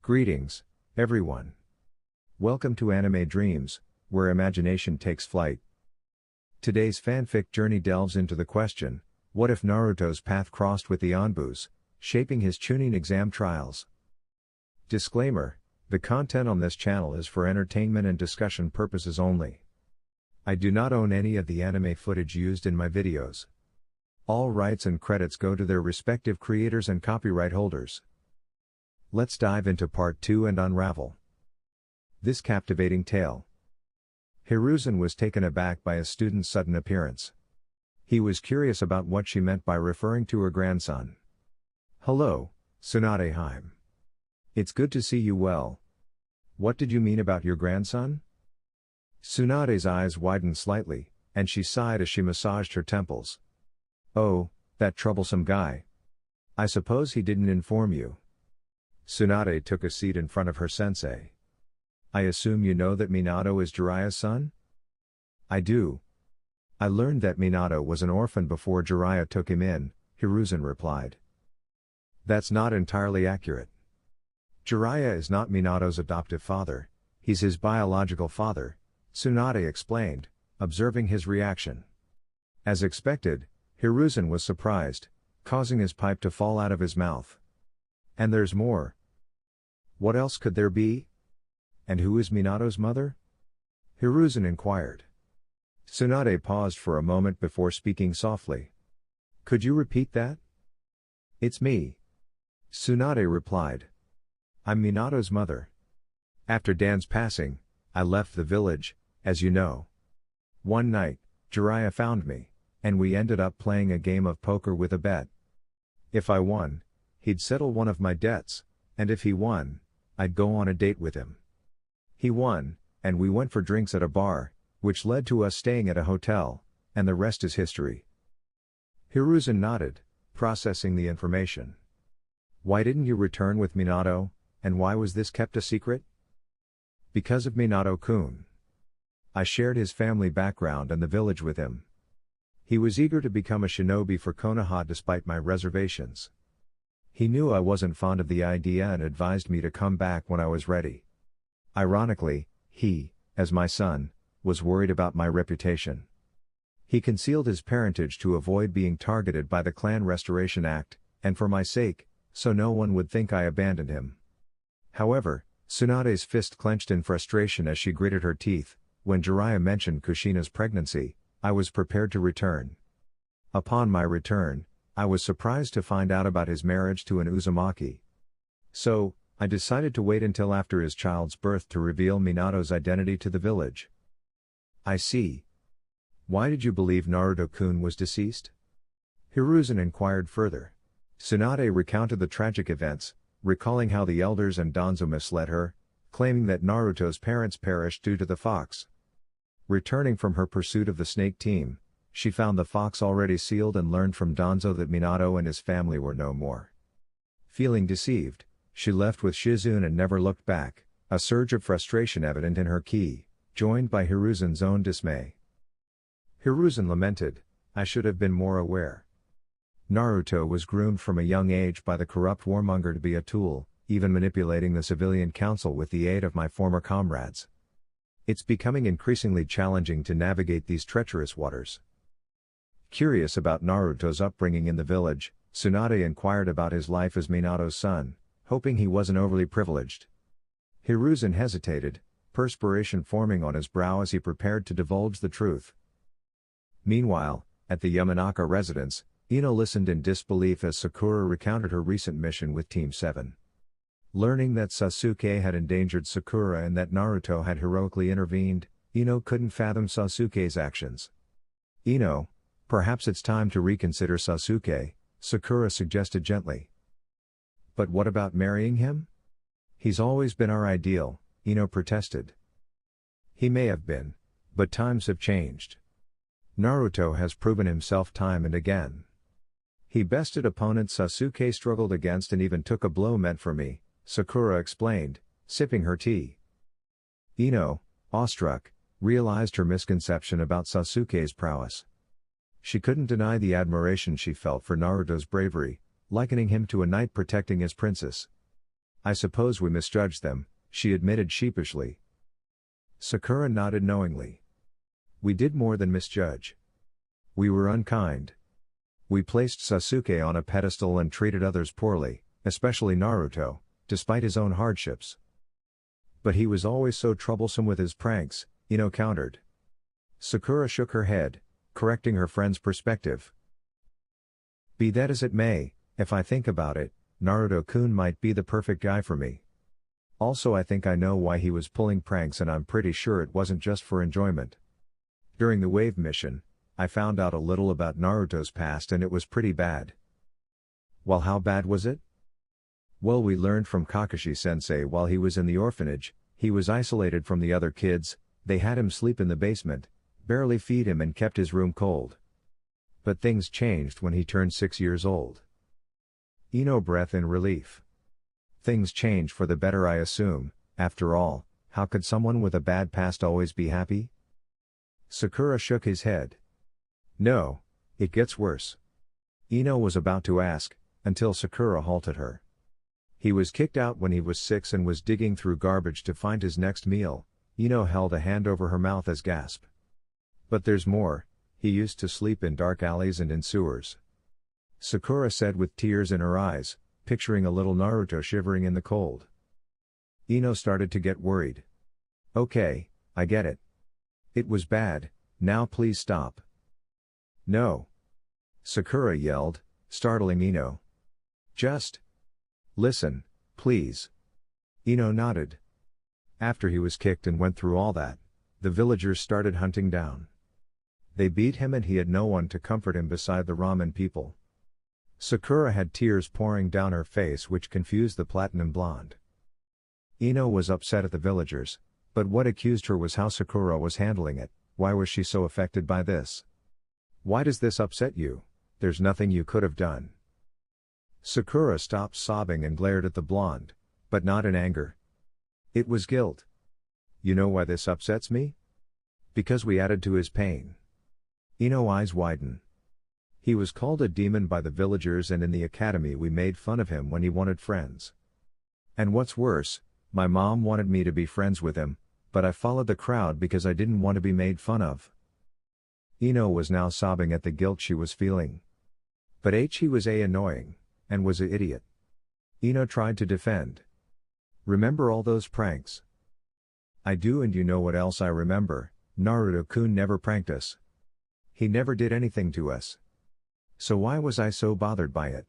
Greetings, everyone. Welcome to Anime Dreams, where imagination takes flight. Today's fanfic journey delves into the question, what if Naruto's path crossed with the ANBU's, shaping his Chunin exam trials? Disclaimer, the content on this channel is for entertainment and discussion purposes only. I do not own any of the anime footage used in my videos. All rights and credits go to their respective creators and copyright holders. Let's dive into part 2 and unravel this captivating tale. Hiruzen was taken aback by a student's sudden appearance. He was curious about what she meant by referring to her grandson. "Hello, Tsunade Heim. It's good to see you well. What did you mean about your grandson?" Tsunade's eyes widened slightly, and she sighed as she massaged her temples. "Oh, that troublesome guy. I suppose he didn't inform you." Tsunade took a seat in front of her sensei. "I assume you know that Minato is Jiraiya's son?" "I do. I learned that Minato was an orphan before Jiraiya took him in," Hiruzen replied. "That's not entirely accurate. Jiraiya is not Minato's adoptive father, he's his biological father," Tsunade explained, observing his reaction. As expected, Hiruzen was surprised, causing his pipe to fall out of his mouth. "And there's more. What else could there be? And who is Minato's mother?" Hiruzen inquired. Tsunade paused for a moment before speaking softly. "Could you repeat that?" "It's me," Tsunade replied. "I'm Minato's mother. After Dan's passing, I left the village, as you know. One night, Jiraiya found me, and we ended up playing a game of poker with a bet. If I won, he'd settle one of my debts, and if he won, I'd go on a date with him. He won, and we went for drinks at a bar, which led to us staying at a hotel, and the rest is history." Hiruzen nodded, processing the information. "Why didn't you return with Minato, and why was this kept a secret?" "Because of Minato-kun. I shared his family background and the village with him. He was eager to become a shinobi for Konoha despite my reservations. He knew I wasn't fond of the idea and advised me to come back when I was ready. Ironically, he, as my son, was worried about my reputation. He concealed his parentage to avoid being targeted by the Clan Restoration Act, and for my sake, so no one would think I abandoned him." However, Tsunade's fist clenched in frustration as she gritted her teeth. "When Jiraiya mentioned Kushina's pregnancy, I was prepared to return. Upon my return, I was surprised to find out about his marriage to an Uzumaki. So, I decided to wait until after his child's birth to reveal Minato's identity to the village." "I see. Why did you believe Naruto-kun was deceased?" Hiruzen inquired further. Tsunade recounted the tragic events, recalling how the elders and Danzo misled her, claiming that Naruto's parents perished due to the fox. Returning from her pursuit of the snake team, she found the fox already sealed and learned from Danzo that Minato and his family were no more. Feeling deceived, she left with Shizune and never looked back, a surge of frustration evident in her ki, joined by Hiruzen's own dismay. Hiruzen lamented, "I should have been more aware. Naruto was groomed from a young age by the corrupt warmonger to be a tool, even manipulating the civilian council with the aid of my former comrades. It's becoming increasingly challenging to navigate these treacherous waters." Curious about Naruto's upbringing in the village, Tsunade inquired about his life as Minato's son, hoping he wasn't overly privileged. Hiruzen hesitated, perspiration forming on his brow as he prepared to divulge the truth. Meanwhile, at the Yamanaka residence, Ino listened in disbelief as Sakura recounted her recent mission with Team 7. Learning that Sasuke had endangered Sakura and that Naruto had heroically intervened, Ino couldn't fathom Sasuke's actions. "Ino, perhaps it's time to reconsider Sasuke," Sakura suggested gently. "But what about marrying him? He's always been our ideal," Ino protested. "He may have been, but times have changed. Naruto has proven himself time and again. He bested opponents Sasuke struggled against and even took a blow meant for me," Sakura explained, sipping her tea. Ino, awestruck, realized her misconception about Sasuke's prowess. She couldn't deny the admiration she felt for Naruto's bravery, likening him to a knight protecting his princess. I suppose we misjudged them, she admitted sheepishly. Sakura nodded knowingly. We did more than misjudge. We were unkind. We placed Sasuke on a pedestal and treated others poorly, especially Naruto, despite his own hardships. But he was always so troublesome with his pranks, Ino countered. Sakura shook her head, correcting her friend's perspective. Be that as it may, if I think about it, Naruto-kun might be the perfect guy for me. Also, I think I know why he was pulling pranks, and I'm pretty sure it wasn't just for enjoyment. During the wave mission, I found out a little about Naruto's past and it was pretty bad. Well, how bad was it? Well, we learned from Kakashi-sensei while he was in the orphanage, he was isolated from the other kids, they had him sleep in the basement, barely feed him and kept his room cold. But things changed when he turned 6 years old. Ino breathed in relief. Things changed for the better, I assume. After all, how could someone with a bad past always be happy? Sakura shook his head. No, it gets worse. Ino was about to ask, until Sakura halted her. He was kicked out when he was 6 and was digging through garbage to find his next meal. Ino held a hand over her mouth as gasp. But there's more, he used to sleep in dark alleys and in sewers. Sakura said with tears in her eyes, picturing a little Naruto shivering in the cold. Ino started to get worried. Okay, I get it. It was bad, now please stop. No. Sakura yelled, startling Ino. Just listen, please. Ino nodded. After he was kicked and went through all that, the villagers started hunting down. They beat him and he had no one to comfort him beside the ramen people. Sakura had tears pouring down her face which confused the platinum blonde. Ino was upset at the villagers, but what accused her was how Sakura was handling it. Why was she so affected by this? Why does this upset you? There's nothing you could have done. Sakura stopped sobbing and glared at the blonde, but not in anger. It was guilt. You know why this upsets me? Because we added to his pain. Ino's eyes widen. He was called a demon by the villagers and in the academy we made fun of him when he wanted friends. And what's worse, my mom wanted me to be friends with him, but I followed the crowd because I didn't want to be made fun of. Ino was now sobbing at the guilt she was feeling. But he was annoying, and was a idiot. Ino tried to defend. Remember all those pranks? I do, and you know what else I remember, Naruto-kun never pranked us. He never did anything to us. So why was I so bothered by it?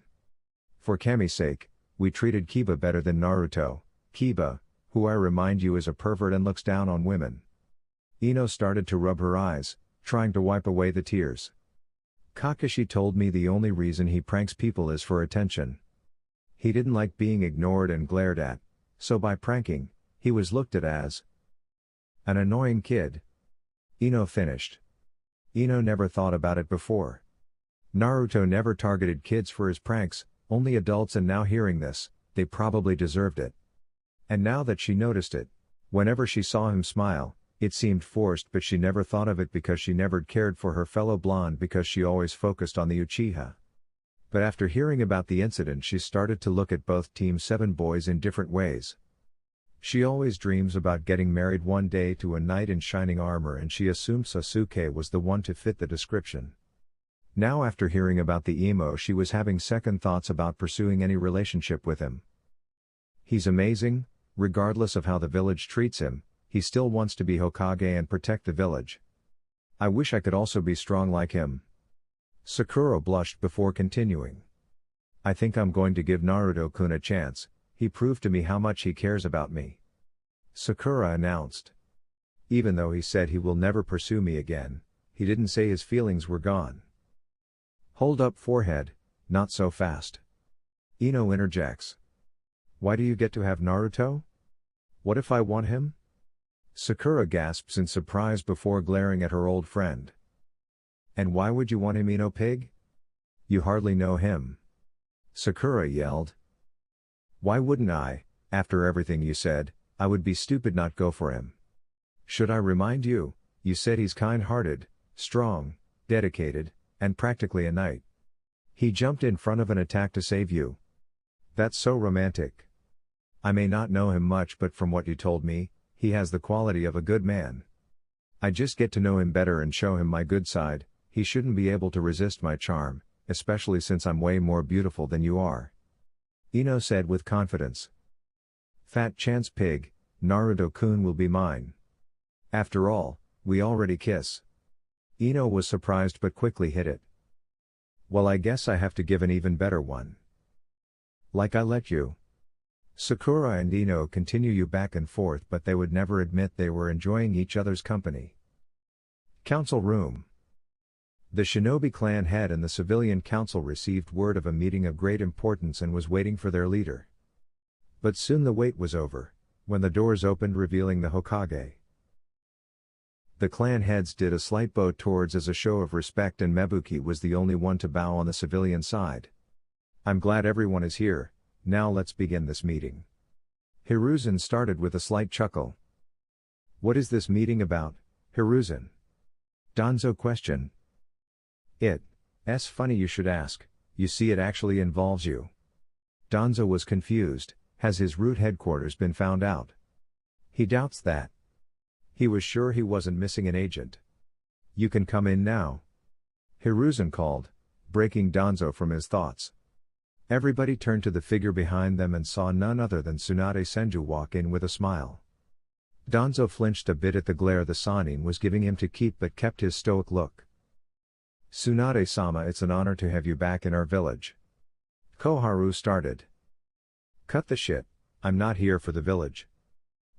For Kami's sake, we treated Kiba better than Naruto, Kiba, who I remind you is a pervert and looks down on women. Ino started to rub her eyes, trying to wipe away the tears. Kakashi told me the only reason he pranks people is for attention. He didn't like being ignored and glared at, so by pranking, he was looked at as an annoying kid. Ino finished. Ino never thought about it before. Naruto never targeted kids for his pranks, only adults, and now hearing this, they probably deserved it. And now that she noticed it, whenever she saw him smile, it seemed forced, but she never thought of it because she never cared for her fellow blonde because she always focused on the Uchiha. But after hearing about the incident, she started to look at both Team 7 boys in different ways. She always dreams about getting married one day to a knight in shining armor, and she assumed Sasuke was the one to fit the description. Now after hearing about the emo, she was having second thoughts about pursuing any relationship with him. He's amazing, regardless of how the village treats him, he still wants to be Hokage and protect the village. I wish I could also be strong like him. Sakura blushed before continuing. I think I'm going to give Naruto-kun a chance, he proved to me how much he cares about me. Sakura announced. Even though he said he will never pursue me again, he didn't say his feelings were gone. Hold up, forehead, not so fast. Ino interjects. Why do you get to have Naruto? What if I want him? Sakura gasps in surprise before glaring at her old friend. And why would you want him, Ino pig? You hardly know him. Sakura yelled. Why wouldn't I? After everything you said, I would be stupid not go for him. Should I remind you, you said he's kind-hearted, strong, dedicated, and practically a knight. He jumped in front of an attack to save you. That's so romantic. I may not know him much, but from what you told me, he has the quality of a good man. I just get to know him better and show him my good side. He shouldn't be able to resist my charm, especially since I'm way more beautiful than you are. Ino said with confidence. Fat chance pig, Naruto-kun will be mine. After all, we already kiss. Ino was surprised but quickly hid it. Well, I guess I have to give an even better one. Like I let you. Sakura and Ino continue you back and forth, but they would never admit they were enjoying each other's company. Council room. The Shinobi clan head and the civilian council received word of a meeting of great importance and was waiting for their leader. But soon the wait was over, when the doors opened revealing the Hokage. The clan heads did a slight bow towards as a show of respect, and Mebuki was the only one to bow on the civilian side. I'm glad everyone is here, now let's begin this meeting. Hiruzen started with a slight chuckle. What is this meeting about, Hiruzen? Danzo questioned. It's funny you should ask, you see it actually involves you. Danzo was confused. Has his root headquarters been found out? He doubts that. He was sure he wasn't missing an agent. You can come in now. Hiruzen called, breaking Danzo from his thoughts. Everybody turned to the figure behind them and saw none other than Tsunade Senju walk in with a smile. Danzo flinched a bit at the glare the Sannin was giving him to keep, but kept his stoic look. Tsunade-sama, it's an honor to have you back in our village. Koharu started. Cut the shit, I'm not here for the village.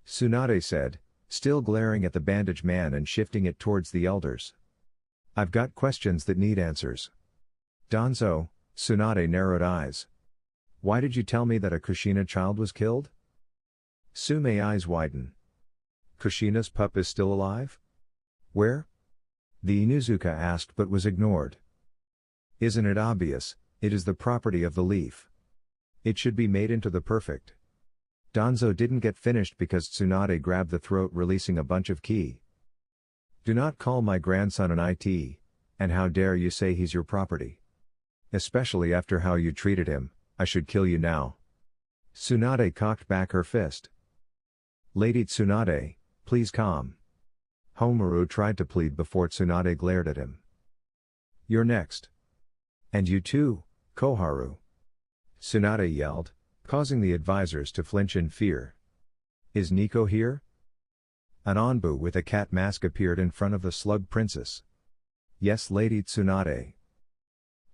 Tsunade said, still glaring at the bandage man and shifting it towards the elders. I've got questions that need answers. Danzo, Tsunade narrowed eyes. Why did you tell me that a Kushina child was killed? Sume eyes widen. Kushina's pup is still alive? Where? The Inuzuka asked but was ignored. Isn't it obvious, it is the property of the leaf. It should be made into the perfect. Danzo didn't get finished because Tsunade grabbed the throat, releasing a bunch of ki. Do not call my grandson an IT, and how dare you say he's your property? Especially after how you treated him, I should kill you now. Tsunade cocked back her fist. Lady Tsunade, please calm. Homaru tried to plead before Tsunade glared at him. You're next. And you too, Koharu. Tsunade yelled, causing the advisors to flinch in fear. Is Nico here? An ANBU with a cat mask appeared in front of the slug princess. Yes, Lady Tsunade.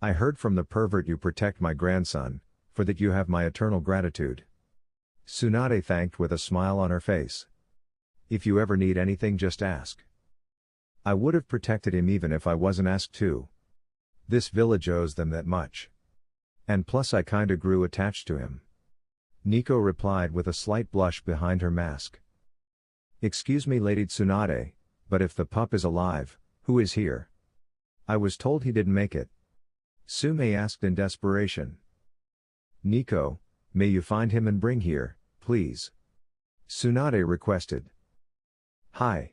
I heard from the pervert you protect my grandson, for that you have my eternal gratitude. Tsunade thanked with a smile on her face. If you ever need anything, just ask. I would have protected him even if I wasn't asked to. This village owes them that much. And plus I kinda grew attached to him. Nico replied with a slight blush behind her mask. Excuse me, Lady Tsunade, but if the pup is alive, who is here? I was told he didn't make it. Sume asked in desperation. Nico, may you find him and bring here, please? Tsunade requested. Hi.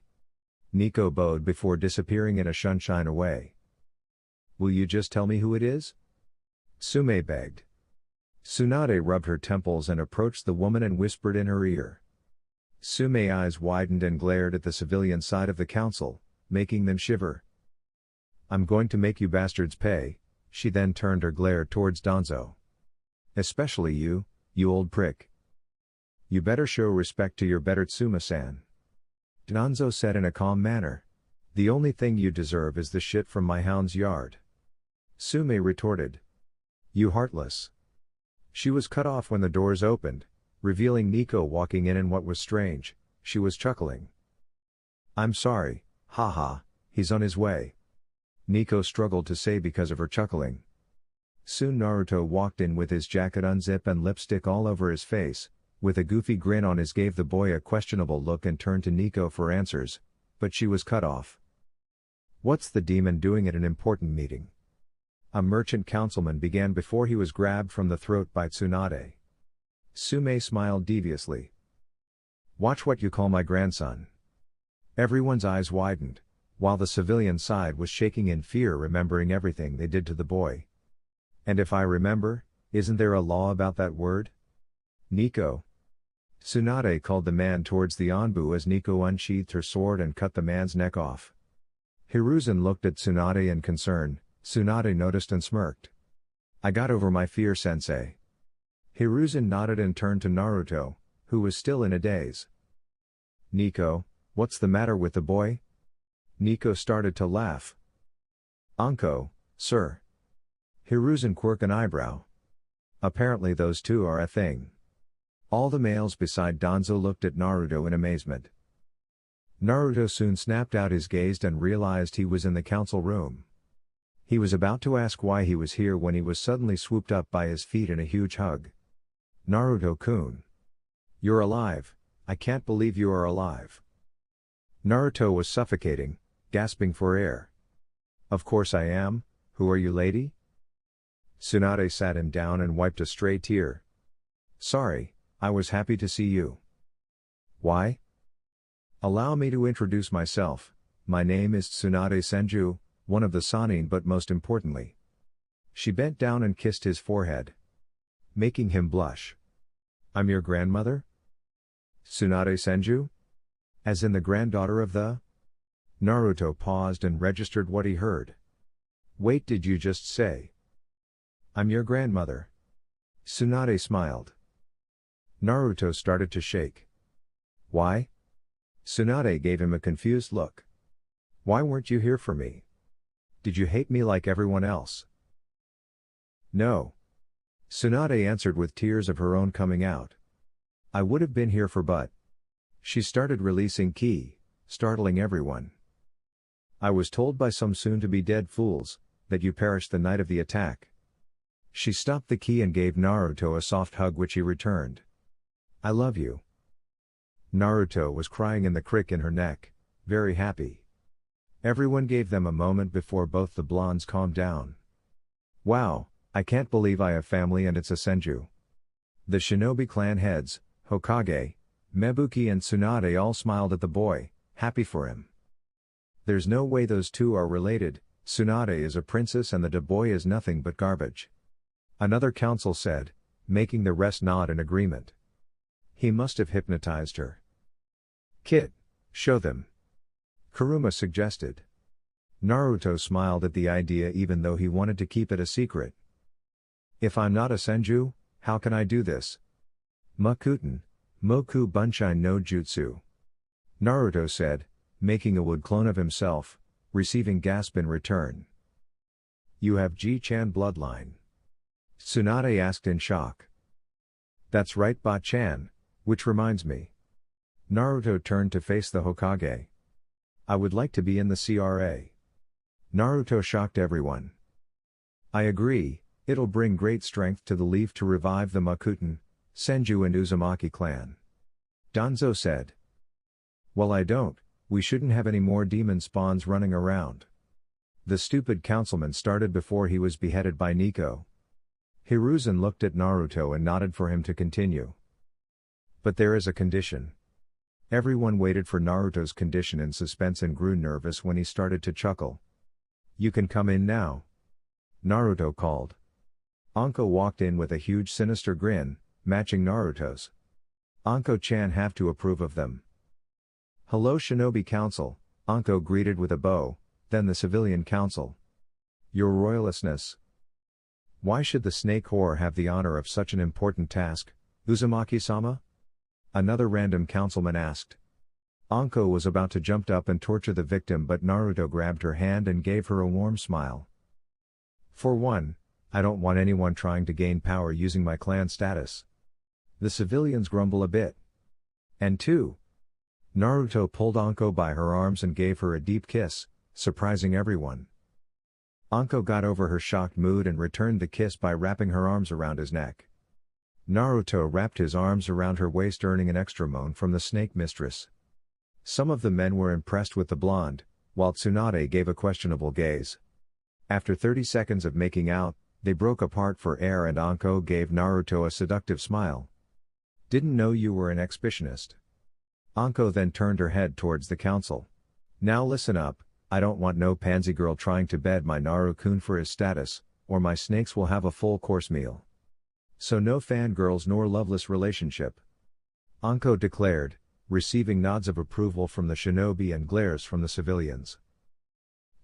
Nico bowed before disappearing in a sunshine away. Will you just tell me who it is? Sume begged. Tsunade rubbed her temples and approached the woman and whispered in her ear. Sume eyes widened and glared at the civilian side of the council, making them shiver. I'm going to make you bastards pay, she then turned her glare towards Danzo. Especially you, you old prick. You better show respect to your better Tsuma-san. Danzo said in a calm manner. The only thing you deserve is the shit from my hound's yard. Sume retorted. You heartless. She was cut off when the doors opened, revealing Nico walking in, and what was strange, she was chuckling. I'm sorry, haha, he's on his way. Nico struggled to say because of her chuckling. Soon Naruto walked in with his jacket unzipped and lipstick all over his face, with a goofy grin on his, gave the boy a questionable look and turned to Nico for answers, but she was cut off. What's the demon doing at an important meeting? A merchant councilman began before he was grabbed from the throat by Tsunade. Sume smiled deviously. Watch what you call my grandson. Everyone's eyes widened, while the civilian side was shaking in fear, remembering everything they did to the boy. And if I remember, isn't there a law about that word? Nico. Tsunade called the man towards the ANBU as Nico unsheathed her sword and cut the man's neck off. Hiruzen looked at Tsunade in concern. Tsunade noticed and smirked. I got over my fear, sensei. Hiruzen nodded and turned to Naruto, who was still in a daze. Nico, what's the matter with the boy? Nico started to laugh. Anko, sir. Hiruzen quirked an eyebrow. Apparently those two are a thing. All the males beside Danzo looked at Naruto in amazement. Naruto soon snapped out his gaze and realized he was in the council room. He was about to ask why he was here when he was suddenly swooped up by his feet in a huge hug. Naruto-kun. You're alive, I can't believe you are alive. Naruto was suffocating, gasping for air. Of course I am, who are you, lady? Tsunade sat him down and wiped a stray tear. Sorry, I was happy to see you. Why? Allow me to introduce myself. My name is Tsunade Senju, one of the Sannin, but most importantly. She bent down and kissed his forehead, making him blush. I'm your grandmother? Tsunade Senju? As in the granddaughter of the? Naruto paused and registered what he heard. Wait, did you just say? I'm your grandmother. Tsunade smiled. Naruto started to shake. Why? Tsunade gave him a confused look. Why weren't you here for me? Did you hate me like everyone else? No. Tsunade answered with tears of her own coming out. I would have been here for but. She started releasing ki, startling everyone. I was told by some soon-to-be dead fools, that you perished the night of the attack. She stopped the ki and gave Naruto a soft hug which he returned. I love you. Naruto was crying in the crick in her neck, very happy. Everyone gave them a moment before both the blondes calmed down. Wow, I can't believe I have family and it's a Senju. The shinobi clan heads, Hokage, Mebuki and Tsunade all smiled at the boy, happy for him. There's no way those two are related, Tsunade is a princess and the boy is nothing but garbage. Another council said, making the rest nod in agreement. He must have hypnotized her. Kid, show them. Kuruma suggested. Naruto smiled at the idea even though he wanted to keep it a secret. If I'm not a Senju, how can I do this? Makuten, Moku Bunshin no Jutsu. Naruto said, making a wood clone of himself, receiving gasp in return. You have Ji-chan bloodline. Tsunade asked in shock. That's right, Ba-chan, which reminds me. Naruto turned to face the Hokage. I would like to be in the CRA. Naruto shocked everyone. I agree, it'll bring great strength to the leaf to revive the Makuten, Senju and Uzumaki clan. Danzo said. Well, I don't, we shouldn't have any more demon spawns running around. The stupid councilman started before he was beheaded by Nico. Hiruzen looked at Naruto and nodded for him to continue. But there is a condition. Everyone waited for Naruto's condition in suspense and grew nervous when he started to chuckle. You can come in now. Naruto called. Anko walked in with a huge sinister grin, matching Naruto's. Anko-chan have to approve of them. Hello Shinobi Council, Anko greeted with a bow, then the Civilian Council. Your Royalistness. Why should the snake whore have the honor of such an important task, Uzumaki-sama? Another random councilman asked. Anko was about to jump up and torture the victim but Naruto grabbed her hand and gave her a warm smile. For one, I don't want anyone trying to gain power using my clan status. The civilians grumble a bit. And two, Naruto pulled Anko by her arms and gave her a deep kiss, surprising everyone. Anko got over her shocked mood and returned the kiss by wrapping her arms around his neck. Naruto wrapped his arms around her waist, earning an extra moan from the snake mistress. Some of the men were impressed with the blonde, while Tsunade gave a questionable gaze. After 30 seconds of making out, they broke apart for air and Anko gave Naruto a seductive smile. Didn't know you were an exhibitionist. Anko then turned her head towards the council. Now listen up, I don't want no pansy girl trying to bed my Naru-kun for his status, or my snakes will have a full course meal. So no fangirls nor loveless relationship. Anko declared, receiving nods of approval from the shinobi and glares from the civilians.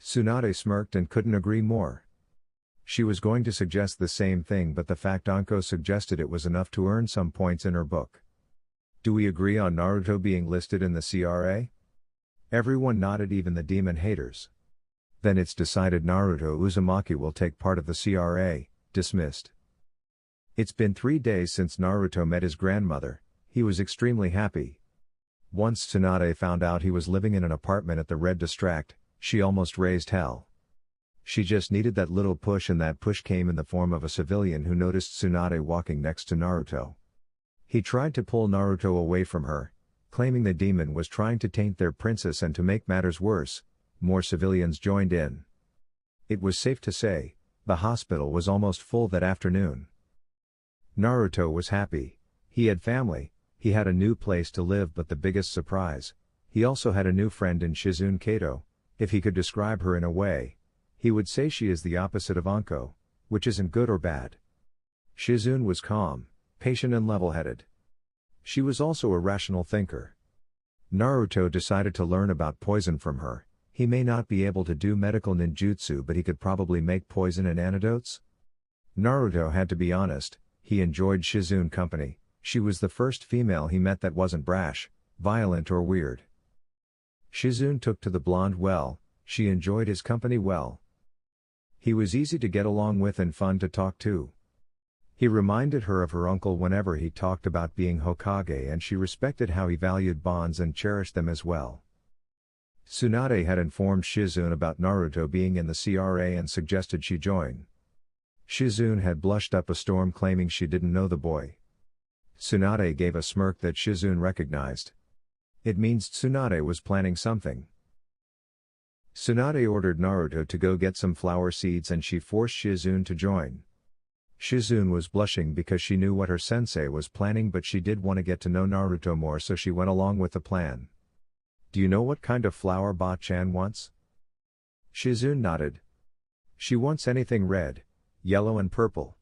Tsunade smirked and couldn't agree more. She was going to suggest the same thing, but the fact Anko suggested it was enough to earn some points in her book. Do we agree on Naruto being listed in the CRA? Everyone nodded, even the demon haters. Then it's decided Naruto Uzumaki will take part of the CRA, dismissed. It's been 3 days since Naruto met his grandmother. He was extremely happy. Once Tsunade found out he was living in an apartment at the Red District, she almost raised hell. She just needed that little push, and that push came in the form of a civilian who noticed Tsunade walking next to Naruto. He tried to pull Naruto away from her, claiming the demon was trying to taint their princess, and to make matters worse, more civilians joined in. It was safe to say, the hospital was almost full that afternoon. Naruto was happy. He had family, he had a new place to live, but the biggest surprise, he also had a new friend in Shizune Kato. If he could describe her in a way, he would say she is the opposite of Anko, which isn't good or bad. Shizune was calm, patient and level-headed. She was also a rational thinker. Naruto decided to learn about poison from her. He may not be able to do medical ninjutsu, but he could probably make poison and antidotes. Naruto had to be honest, he enjoyed Shizune company. She was the first female he met that wasn't brash, violent or weird. Shizune took to the blonde well, she enjoyed his company well. He was easy to get along with and fun to talk to. He reminded her of her uncle whenever he talked about being Hokage, and she respected how he valued bonds and cherished them as well. Tsunade had informed Shizune about Naruto being in the CRA and suggested she join. Shizune had blushed up a storm, claiming she didn't know the boy. Tsunade gave a smirk that Shizune recognized. It means Tsunade was planning something. Tsunade ordered Naruto to go get some flower seeds, and she forced Shizune to join. Shizune was blushing because she knew what her sensei was planning, but she did want to get to know Naruto more, so she went along with the plan. Do you know what kind of flower Ba-chan wants? Shizune nodded. She wants anything red, yellow and purple.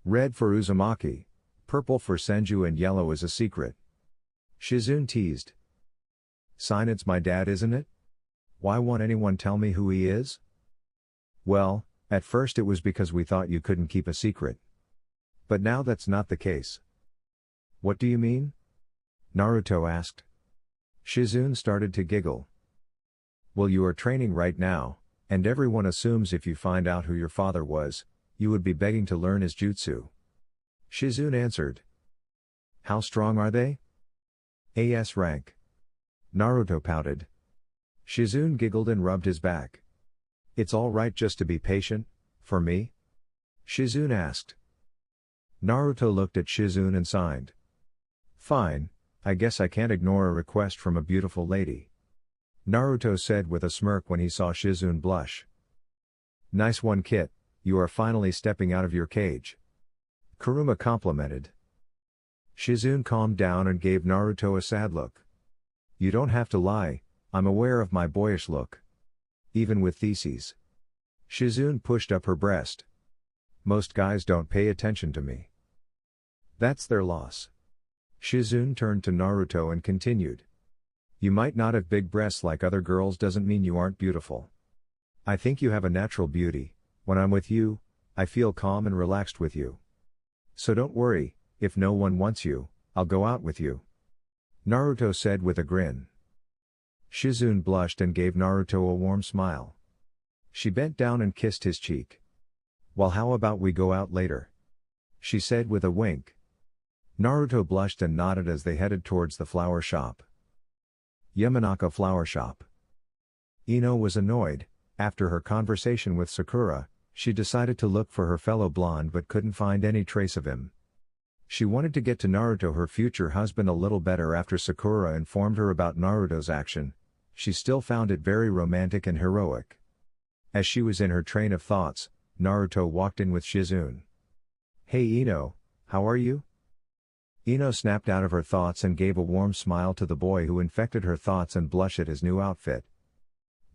Red for Uzumaki, purple for Senju, and yellow is a secret. Shizune teased. Sign, it's my dad, isn't it? Why won't anyone tell me who he is? Well, at first it was because we thought you couldn't keep a secret. But now that's not the case. What do you mean? Naruto asked. Shizune started to giggle. Well, you are training right now, and everyone assumes if you find out who your father was, you would be begging to learn his jutsu. Shizune answered. How strong are they? AS rank. Naruto pouted. Shizune giggled and rubbed his back. It's all right just to be patient, for me? Shizune asked. Naruto looked at Shizune and signed. Fine, I guess I can't ignore a request from a beautiful lady. Naruto said with a smirk when he saw Shizune blush. Nice one, Kit, you are finally stepping out of your cage. Kuruma complimented. Shizune calmed down and gave Naruto a sad look. You don't have to lie, I'm aware of my boyish look. Even with theses. Shizune pushed up her breast. Most guys don't pay attention to me. That's their loss. Shizune turned to Naruto and continued. You might not have big breasts like other girls doesn't mean you aren't beautiful. I think you have a natural beauty. When I'm with you, I feel calm and relaxed with you. So don't worry, if no one wants you, I'll go out with you. Naruto said with a grin. Shizune blushed and gave Naruto a warm smile. She bent down and kissed his cheek. Well, how about we go out later? She said with a wink. Naruto blushed and nodded as they headed towards the flower shop. Yamanaka Flower Shop. Ino was annoyed. After her conversation with Sakura, she decided to look for her fellow blonde but couldn't find any trace of him. She wanted to get to Naruto, her future husband, a little better. After Sakura informed her about Naruto's action, she still found it very romantic and heroic. As she was in her train of thoughts, Naruto walked in with Shizune. Hey Ino, how are you? Ino snapped out of her thoughts and gave a warm smile to the boy who infected her thoughts and blushed at his new outfit.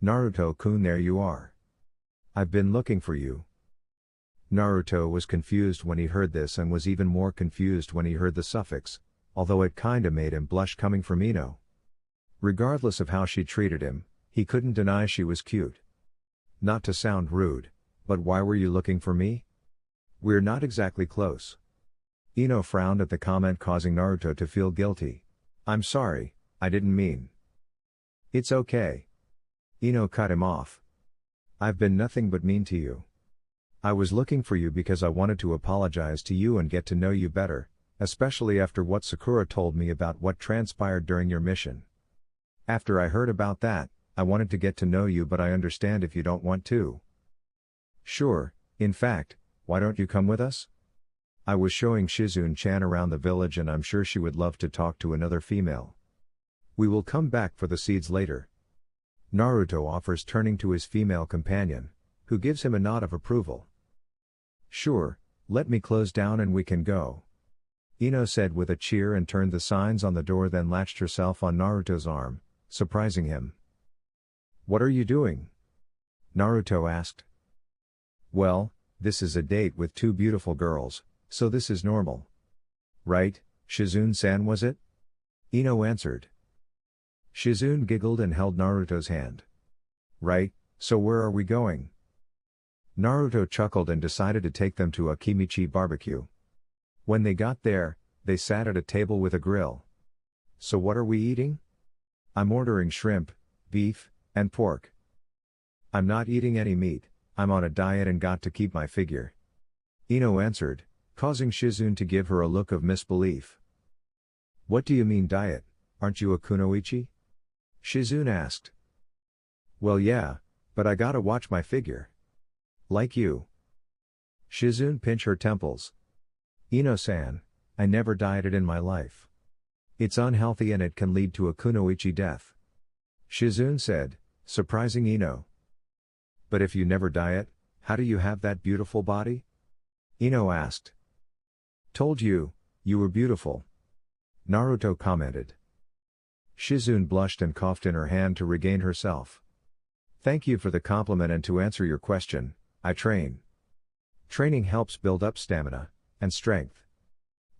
Naruto-kun, there you are. I've been looking for you. Naruto was confused when he heard this and was even more confused when he heard the suffix, although it kinda made him blush coming from Ino. Regardless of how she treated him, he couldn't deny she was cute. Not to sound rude, but why were you looking for me? We're not exactly close. Ino frowned at the comment, causing Naruto to feel guilty. I'm sorry, I didn't mean. It's okay. Ino cut him off. I've been nothing but mean to you. I was looking for you because I wanted to apologize to you and get to know you better, especially after what Sakura told me about what transpired during your mission. After I heard about that, I wanted to get to know you, but I understand if you don't want to. Sure, in fact, why don't you come with us? I was showing Shizune-chan around the village and I'm sure she would love to talk to another female. We will come back for the seeds later. Naruto offers, turning to his female companion, who gives him a nod of approval. Sure, let me close down and we can go. Ino said with a cheer and turned the signs on the door, then latched herself on Naruto's arm, surprising him. What are you doing? Naruto asked. Well, this is a date with two beautiful girls, so this is normal. Right, Shizune-san, was it? Ino answered. Shizune giggled and held Naruto's hand. Right, so where are we going? Naruto chuckled and decided to take them to a kimchi barbecue. When they got there, they sat at a table with a grill. So what are we eating? I'm ordering shrimp, beef, and pork. I'm not eating any meat, I'm on a diet and got to keep my figure. Ino answered, causing Shizune to give her a look of misbelief. What do you mean diet, aren't you a kunoichi? Shizune asked. Well yeah, but I gotta watch my figure. Like you. Shizune pinched her temples. Ino-san, I never dieted in my life. It's unhealthy and it can lead to a kunoichi death. Shizune said, surprising Ino. But if you never diet, how do you have that beautiful body? Ino asked. Told you, you were beautiful. Naruto commented. Shizune blushed and coughed in her hand to regain herself. Thank you for the compliment, and to answer your question, I train. Training helps build up stamina and strength.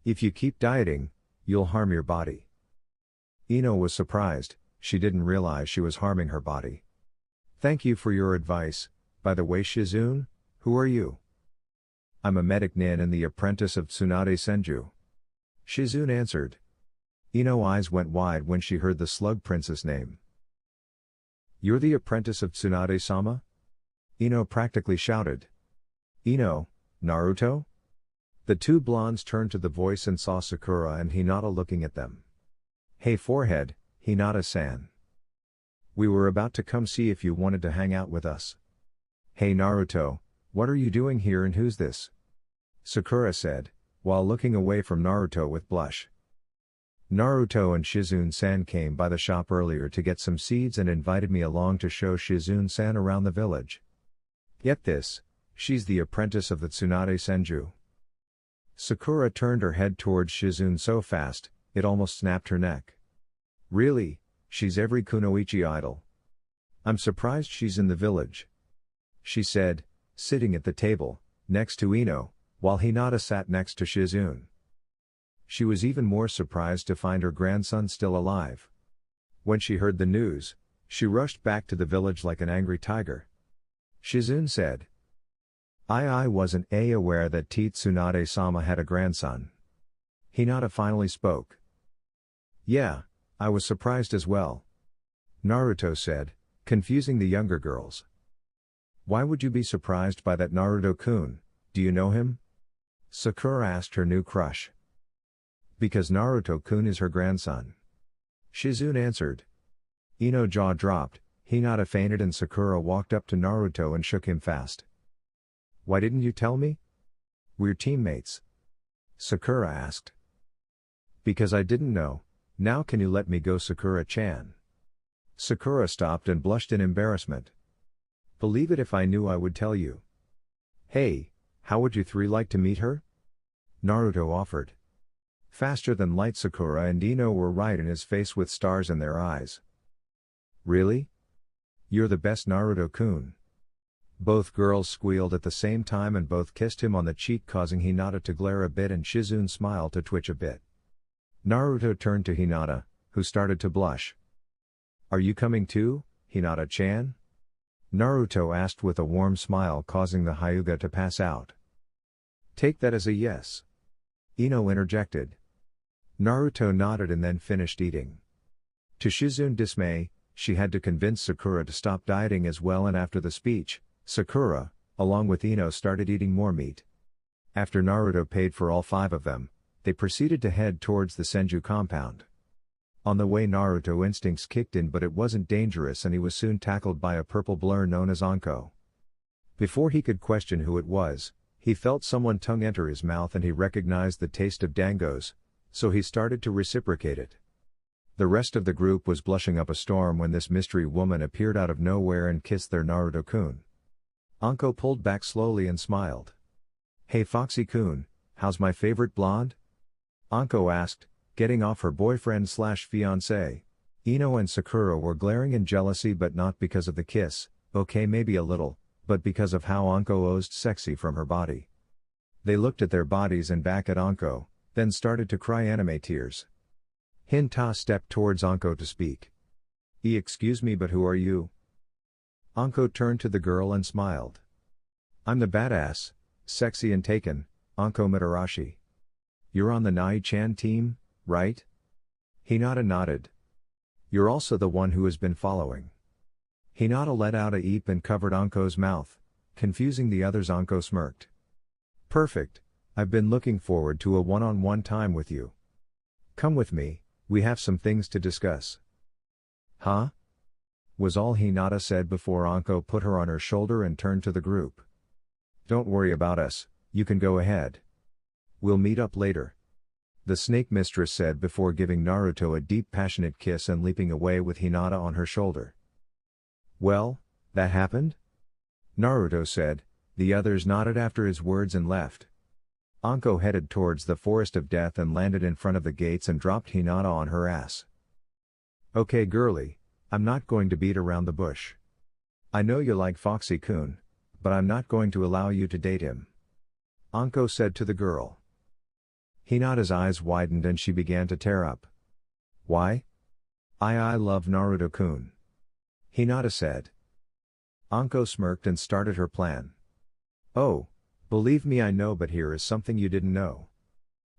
If you keep dieting, you'll harm your body. Ino was surprised, she didn't realize she was harming her body. Thank you for your advice. By the way, Shizune, who are you? I'm a medic nin and the apprentice of Tsunade Senju. Shizune answered. Ino's eyes went wide when she heard the Slug Princess name. You're the apprentice of Tsunade-sama? Ino practically shouted. Ino, Naruto? The two blondes turned to the voice and saw Sakura and Hinata looking at them. Hey forehead, Hinata-san. We were about to come see if you wanted to hang out with us. Hey Naruto, what are you doing here and who's this? Sakura said, while looking away from Naruto with blush. Naruto and Shizune-san came by the shop earlier to get some seeds and invited me along to show Shizune-san around the village. Get this, she's the apprentice of the Tsunade Senju. Sakura turned her head towards Shizune so fast, it almost snapped her neck. Really, she's every kunoichi idol. I'm surprised she's in the village. She said, sitting at the table, next to Ino, while Hinata sat next to Shizune. She was even more surprised to find her grandson still alive. When she heard the news, she rushed back to the village like an angry tiger. Shizune said. I wasn't aware that Tsunade-sama had a grandson. Hinata finally spoke. Yeah, I was surprised as well. Naruto said, confusing the younger girls. Why would you be surprised by that, Naruto-kun? Do you know him? Sakura asked her new crush. Because Naruto-kun is her grandson. Shizune answered. Ino's jaw dropped, Hinata fainted and Sakura walked up to Naruto and shook him fast. Why didn't you tell me? We're teammates. Sakura asked. Because I didn't know. Now can you let me go, Sakura-chan? Sakura stopped and blushed in embarrassment. Believe it, if I knew I would tell you. Hey, how would you three like to meet her? Naruto offered. Faster than light, Sakura and Ino were right in his face with stars in their eyes. Really? You're the best, Naruto-kun. Both girls squealed at the same time and both kissed him on the cheek, causing Hinata to glare a bit and Shizune's smile to twitch a bit. Naruto turned to Hinata, who started to blush. Are you coming too, Hinata-chan? Naruto asked with a warm smile, causing the Hyuga to pass out. Take that as a yes. Ino interjected. Naruto nodded and then finished eating. To Shizune's dismay, she had to convince Sakura to stop dieting as well, and after the speech, Sakura, along with Ino, started eating more meat. After Naruto paid for all 5 of them, they proceeded to head towards the Senju compound. On the way, Naruto instincts kicked in, but it wasn't dangerous and he was soon tackled by a purple blur known as Anko. Before he could question who it was, he felt someone's tongue enter his mouth and he recognized the taste of Dango's, so he started to reciprocate it. The rest of the group was blushing up a storm when this mystery woman appeared out of nowhere and kissed their Naruto-kun. Anko pulled back slowly and smiled. Hey Foxy-kun, how's my favorite blonde? Anko asked, getting off her boyfriend/fiancé. Ino and Sakura were glaring in jealousy, but not because of the kiss, okay maybe a little, but because of how Anko oozed sexy from her body. They looked at their bodies and back at Anko, then started to cry anime tears. Hinta stepped towards Anko to speak. Excuse me, but who are you? Anko turned to the girl and smiled. I'm the badass, sexy and taken, Anko Mitarashi. You're on the Nai-chan team, right? Hinata nodded. You're also the one who has been following. Hinata let out a eep and covered Anko's mouth, confusing the others. Anko smirked. Perfect, I've been looking forward to a one-on-one time with you. Come with me, we have some things to discuss. Huh? Was all Hinata said before Anko put her on her shoulder and turned to the group. Don't worry about us, you can go ahead. We'll meet up later. The snake mistress said before giving Naruto a deep passionate kiss and leaping away with Hinata on her shoulder. Well, that happened? Naruto said. The others nodded after his words and left. Anko headed towards the Forest of Death and landed in front of the gates and dropped Hinata on her ass. Okay girlie, I'm not going to beat around the bush. I know you like Foxy-kun, but I'm not going to allow you to date him. Anko said to the girl. Hinata's eyes widened and she began to tear up. Why? I love Naruto-kun. Hinata said. Anko smirked and started her plan. Oh, believe me I know, but here is something you didn't know.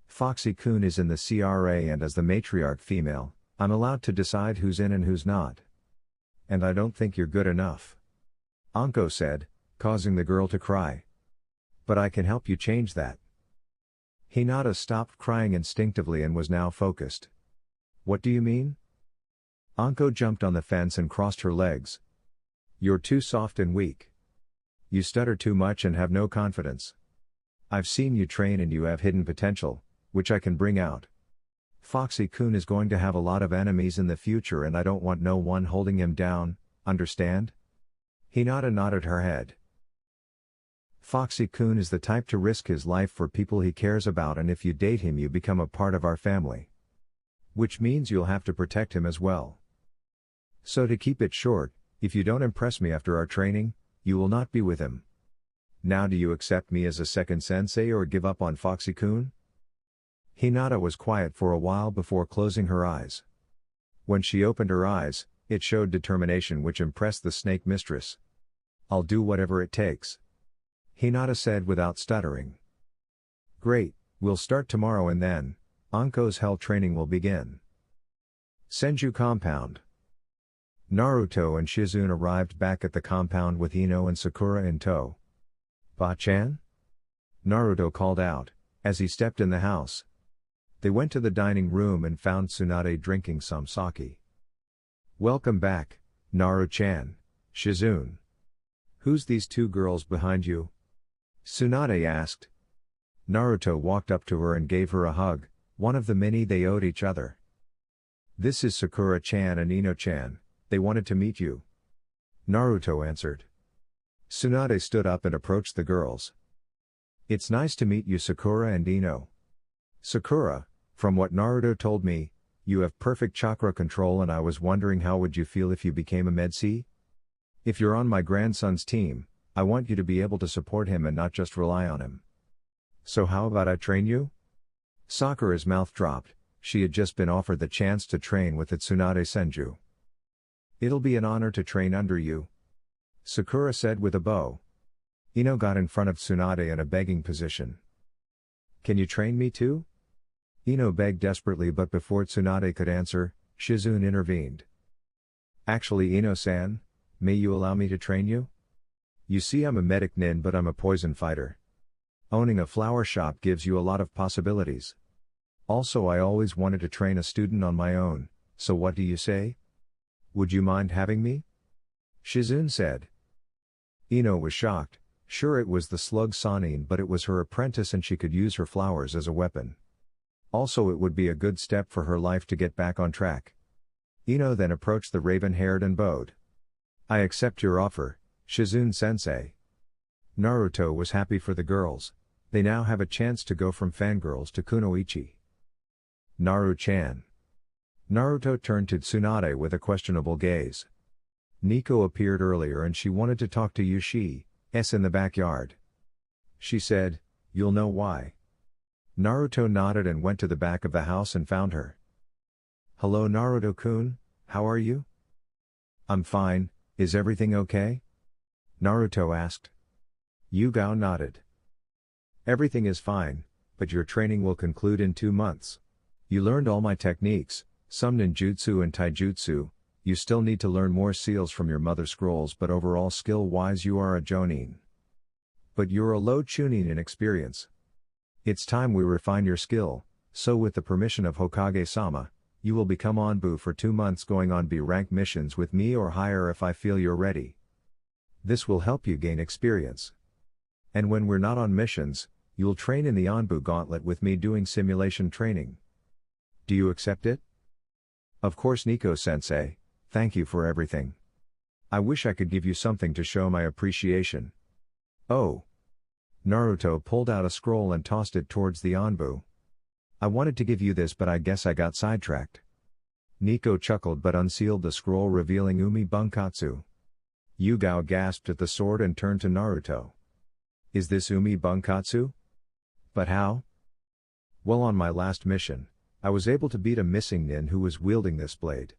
Foxy-kun is in the CRA and as the matriarch female, I'm allowed to decide who's in and who's not. And I don't think you're good enough. Anko said, causing the girl to cry. But I can help you change that. Hinata stopped crying instinctively and was now focused. What do you mean? Anko jumped on the fence and crossed her legs. You're too soft and weak. You stutter too much and have no confidence. I've seen you train and you have hidden potential, which I can bring out. Foxy-kun is going to have a lot of enemies in the future and I don't want no one holding him down, understand? Hinata nodded her head. Foxy-kun is the type to risk his life for people he cares about, and if you date him you become a part of our family. Which means you'll have to protect him as well. So to keep it short, if you don't impress me after our training, you will not be with him. Now do you accept me as a second sensei or give up on Foxy-kun? Hinata was quiet for a while before closing her eyes. When she opened her eyes, it showed determination which impressed the snake mistress. I'll do whatever it takes. Hinata said without stuttering. Great, we'll start tomorrow and then, Anko's hell training will begin. Senju compound. Naruto and Shizune arrived back at the compound with Ino and Sakura in tow. Ba-chan? Naruto called out, as he stepped in the house. They went to the dining room and found Tsunade drinking some sake. Welcome back, Naru-chan, Shizune. Who's these 2 girls behind you? Tsunade asked. Naruto walked up to her and gave her a hug, one of the many they owed each other. This is Sakura-chan and Ino-chan, they wanted to meet you. Naruto answered. Tsunade stood up and approached the girls. It's nice to meet you, Sakura and Ino. Sakura, from what Naruto told me, you have perfect chakra control and I was wondering how would you feel if you became a Medsi? If you're on my grandson's team, I want you to be able to support him and not just rely on him. So how about I train you? Sakura's mouth dropped, She had just been offered the chance to train with the Tsunade Senju. "It'll be an honor to train under you," Sakura said with a bow. Ino got in front of Tsunade in a begging position. "Can you train me too?" Ino begged desperately, but before Tsunade could answer, Shizune intervened. "Actually, Ino-san, may you allow me to train you? You see, I'm a medic nin, but I'm a poison fighter. Owning a flower shop gives you a lot of possibilities. Also, I always wanted to train a student on my own, so what do you say? Would you mind having me?" Shizune said. Ino was shocked. Sure, it was the slug Sanin, but it was her apprentice and she could use her flowers as a weapon. Also, it would be a good step for her life to get back on track. Ino then approached the raven-haired and bowed. "I accept your offer, Shizune-sensei." Naruto was happy for the girls. They now have a chance to go from fangirls to kunoichi. "Naru-chan." Naruto turned to Tsunade with a questionable gaze. Nico appeared earlier and she wanted to talk to Yushi's in the backyard. She said, "You'll know why." Naruto nodded and went to the back of the house and found her. "Hello Naruto-kun, how are you?" "I'm fine, is everything okay?" Naruto asked. Yugao nodded. "Everything is fine, but your training will conclude in 2 months. You learned all my techniques, some ninjutsu and taijutsu. You still need to learn more seals from your mother scrolls, but overall skill-wise you are a jonin. But you're a low Chunin in experience. It's time we refine your skill, so with the permission of Hokage-sama, you will become ANBU for 2 months going on B-rank missions with me or higher if I feel you're ready. This will help you gain experience. And when we're not on missions, you'll train in the ANBU gauntlet with me doing simulation training. Do you accept it?" "Of course Nico-sensei, thank you for everything. I wish I could give you something to show my appreciation." "Oh." Naruto pulled out a scroll and tossed it towards the ANBU. "I wanted to give you this, but I guess I got sidetracked." Nico chuckled but unsealed the scroll, revealing Umi Bunkatsu. Yugao gasped at the sword and turned to Naruto. "Is this Umi Bunkatsu? But how?" "Well, on my last mission, I was able to beat a missing nin who was wielding this blade.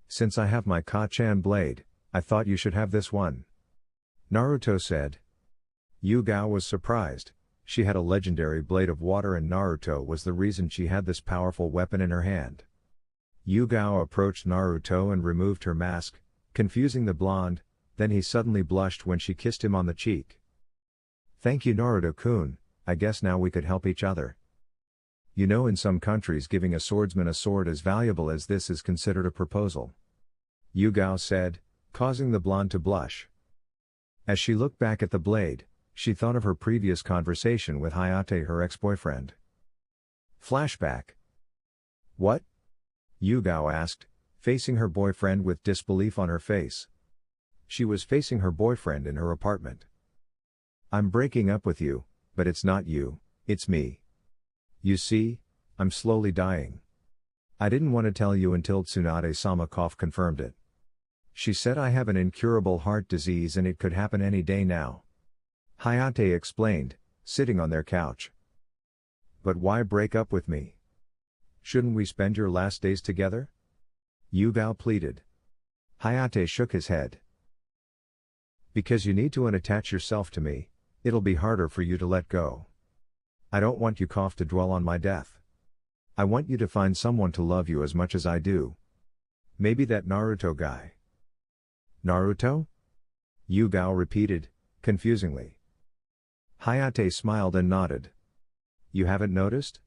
Since I have my Ka-chan blade, I thought you should have this one," Naruto said. Yugao was surprised. She had a legendary blade of water and Naruto was the reason she had this powerful weapon in her hand. Yugao approached Naruto and removed her mask, confusing the blonde, then he suddenly blushed when she kissed him on the cheek. "Thank you Naruto-kun, I guess now we could help each other. You know, in some countries giving a swordsman a sword as valuable as this is considered a proposal," Yugao said, causing the blonde to blush. As she looked back at the blade, she thought of her previous conversation with Hayate, her ex-boyfriend. Flashback. "What?" Yugao asked, facing her boyfriend with disbelief on her face. She was facing her boyfriend in her apartment. "I'm breaking up with you, but it's not you, it's me. You see, I'm slowly dying. I didn't want to tell you until Tsunade-sama confirmed it. She said I have an incurable heart disease and it could happen any day now," Hayate explained, sitting on their couch. "But why break up with me? Shouldn't we spend your last days together?" Yugao pleaded. Hayate shook his head. "Because you need to unattach yourself to me, it'll be harder for you to let go. I don't want you to dwell on my death. I want you to find someone to love you as much as I do. Maybe that Naruto guy." "Naruto?" Yugao repeated, confusingly. Hayate smiled and nodded. "You haven't noticed?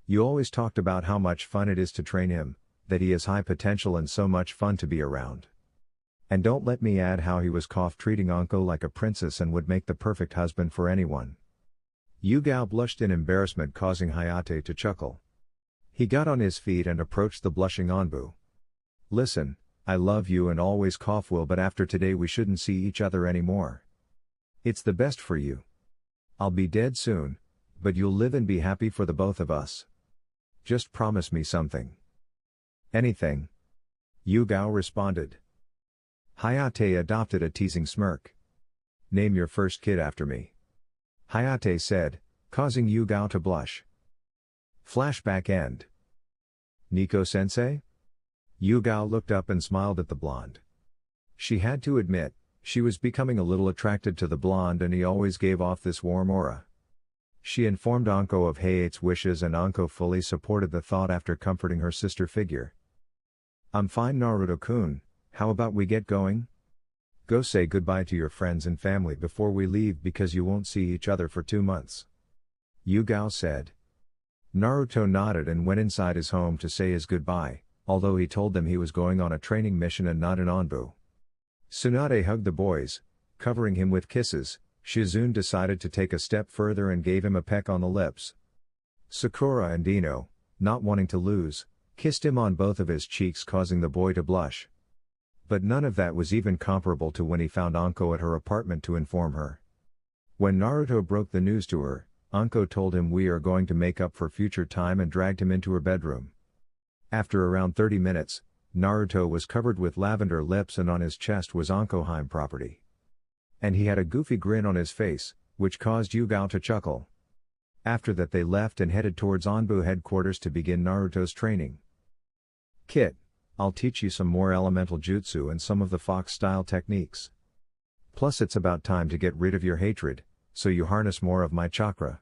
You always talked about how much fun it is to train him, that he has high potential and so much fun to be around. And don't let me add how he was treating Anko like a princess and would make the perfect husband for anyone." Yugao blushed in embarrassment, causing Hayate to chuckle. He got on his feet and approached the blushing ANBU. "Listen, I love you and always will, but after today we shouldn't see each other anymore. It's the best for you. I'll be dead soon, but you'll live and be happy for the both of us. Just promise me something." "Anything," Yugao responded. Hayate adopted a teasing smirk. "Name your first kid after me," Hayate said, causing Yugao to blush. Flashback end. Nico-sensei? Yugao looked up and smiled at the blonde. She had to admit, she was becoming a little attracted to the blonde and he always gave off this warm aura. She informed Anko of Heiei's wishes and Anko fully supported the thought after comforting her sister figure. I'm fine Naruto-kun, how about we get going? Go say goodbye to your friends and family before we leave because you won't see each other for 2 months. Yugao said. Naruto nodded and went inside his home to say his goodbye, although he told them he was going on a training mission and not an ANBU. Tsunade hugged the boys, covering him with kisses. Shizune decided to take a step further and gave him a peck on the lips. Sakura and Ino, not wanting to lose, kissed him on both of his cheeks causing the boy to blush. But none of that was even comparable to when he found Anko at her apartment to inform her. When Naruto broke the news to her, Anko told him we are going to make up for future time and dragged him into her bedroom. After around 30 minutes, Naruto was covered with lavender lips and on his chest was Ankoheim property. And he had a goofy grin on his face, which caused Yugao to chuckle. After that they left and headed towards ANBU headquarters to begin Naruto's training. Kit, I'll teach you some more elemental jutsu and some of the fox-style techniques. Plus it's about time to get rid of your hatred, so you harness more of my chakra.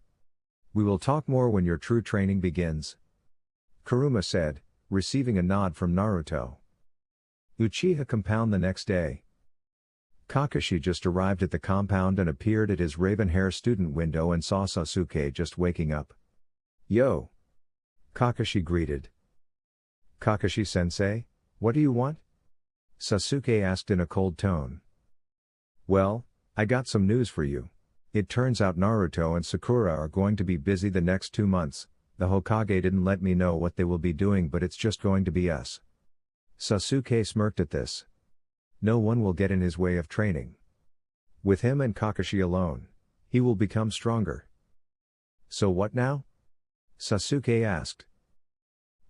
We will talk more when your true training begins. Kuruma said, receiving a nod from Naruto. Uchiha compound the next day. Kakashi just arrived at the compound and appeared at his raven hair student window and saw Sasuke just waking up. Yo! Kakashi greeted. Kakashi-sensei, what do you want? Sasuke asked in a cold tone. Well, I got some news for you. It turns out Naruto and Sakura are going to be busy the next 2 months. The Hokage didn't let me know what they will be doing but it's just going to be us. Sasuke smirked at this. No one will get in his way of training. With him and Kakashi alone, he will become stronger. So what now? Sasuke asked.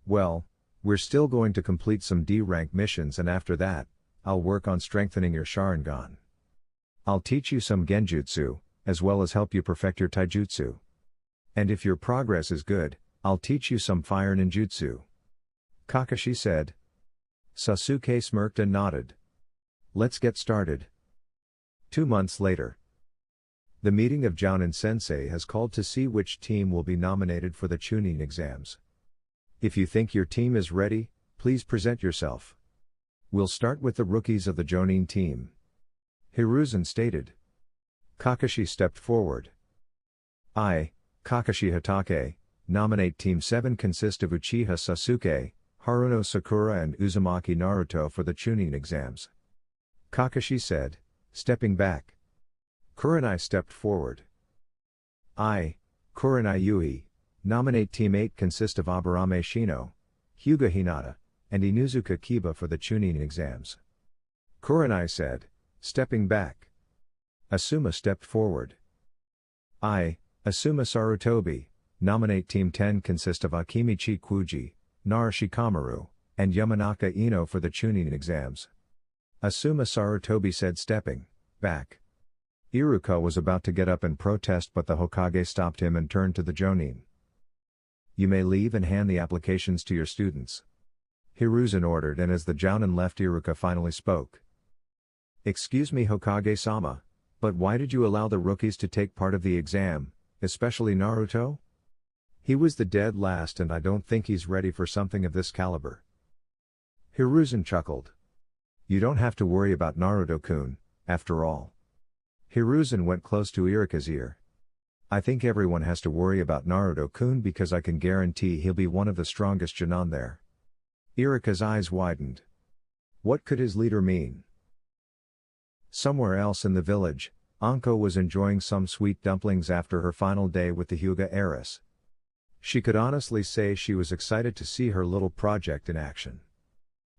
Well, we're still going to complete some D-rank missions and after that, I'll work on strengthening your Sharingan. I'll teach you some Genjutsu, as well as help you perfect your Taijutsu. And if your progress is good, I'll teach you some fire ninjutsu. Kakashi said. Sasuke smirked and nodded. Let's get started. 2 months later. The meeting of Jounin Sensei has called to see which team will be nominated for the Chunin exams. If you think your team is ready, please present yourself. We'll start with the rookies of the Jounin team. Hiruzen stated. Kakashi stepped forward. I, Kakashi Hatake, nominate Team 7 consist of Uchiha Sasuke, Haruno Sakura and Uzumaki Naruto for the Chunin exams. Kakashi said, stepping back. Kurenai stepped forward. I, Kurenai Yui, nominate Team 8 consist of Aburame Shino, Hyuga Hinata, and Inuzuka Kiba for the Chunin exams. Kurenai said, stepping back. Asuma stepped forward. I, Asuma Sarutobi, nominate Team 10 consist of Akimichi Kuji, Nara Shikamaru, and Yamanaka Ino for the Chunin exams. Asuma Sarutobi said stepping back. Iruka was about to get up and protest but the Hokage stopped him and turned to the Jounin. You may leave and hand the applications to your students. Hiruzen ordered and as the Jounin left Iruka finally spoke. Excuse me Hokage-sama, but why did you allow the rookies to take part of the exam, especially Naruto? He was the dead last and I don't think he's ready for something of this caliber. Hiruzen chuckled. You don't have to worry about Naruto-kun, after all. Hiruzen went close to Iruka's ear. I think everyone has to worry about Naruto-kun because I can guarantee he'll be one of the strongest Jonin there. Iruka's eyes widened. What could his leader mean? Somewhere else in the village, Anko was enjoying some sweet dumplings after her final day with the Hyuga heiress. She could honestly say she was excited to see her little project in action.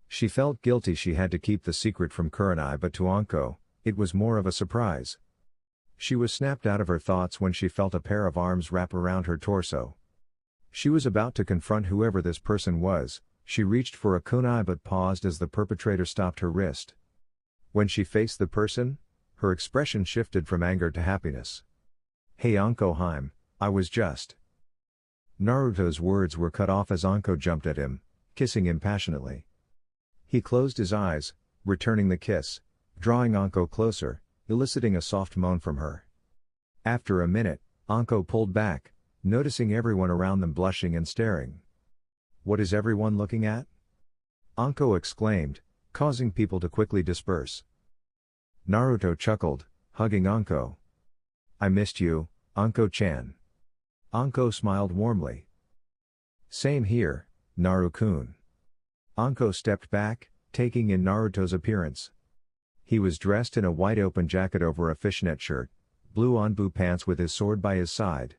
She felt guilty she had to keep the secret from Kurenai but to Anko, it was more of a surprise. She was snapped out of her thoughts when she felt a pair of arms wrap around her torso. She was about to confront whoever this person was, she reached for a kunai but paused as the perpetrator stopped her wrist. When she faced the person, her expression shifted from anger to happiness. Hey Ankoheim, I was just... Naruto's words were cut off as Anko jumped at him, kissing him passionately. He closed his eyes, returning the kiss, drawing Anko closer, eliciting a soft moan from her. After a minute, Anko pulled back, noticing everyone around them blushing and staring. "What is everyone looking at?" Anko exclaimed, causing people to quickly disperse. Naruto chuckled, hugging Anko. "I missed you, Anko-chan." Anko smiled warmly. "Same here, Naru-kun." Anko stepped back, taking in Naruto's appearance. He was dressed in a white open jacket over a fishnet shirt, blue ANBU pants with his sword by his side.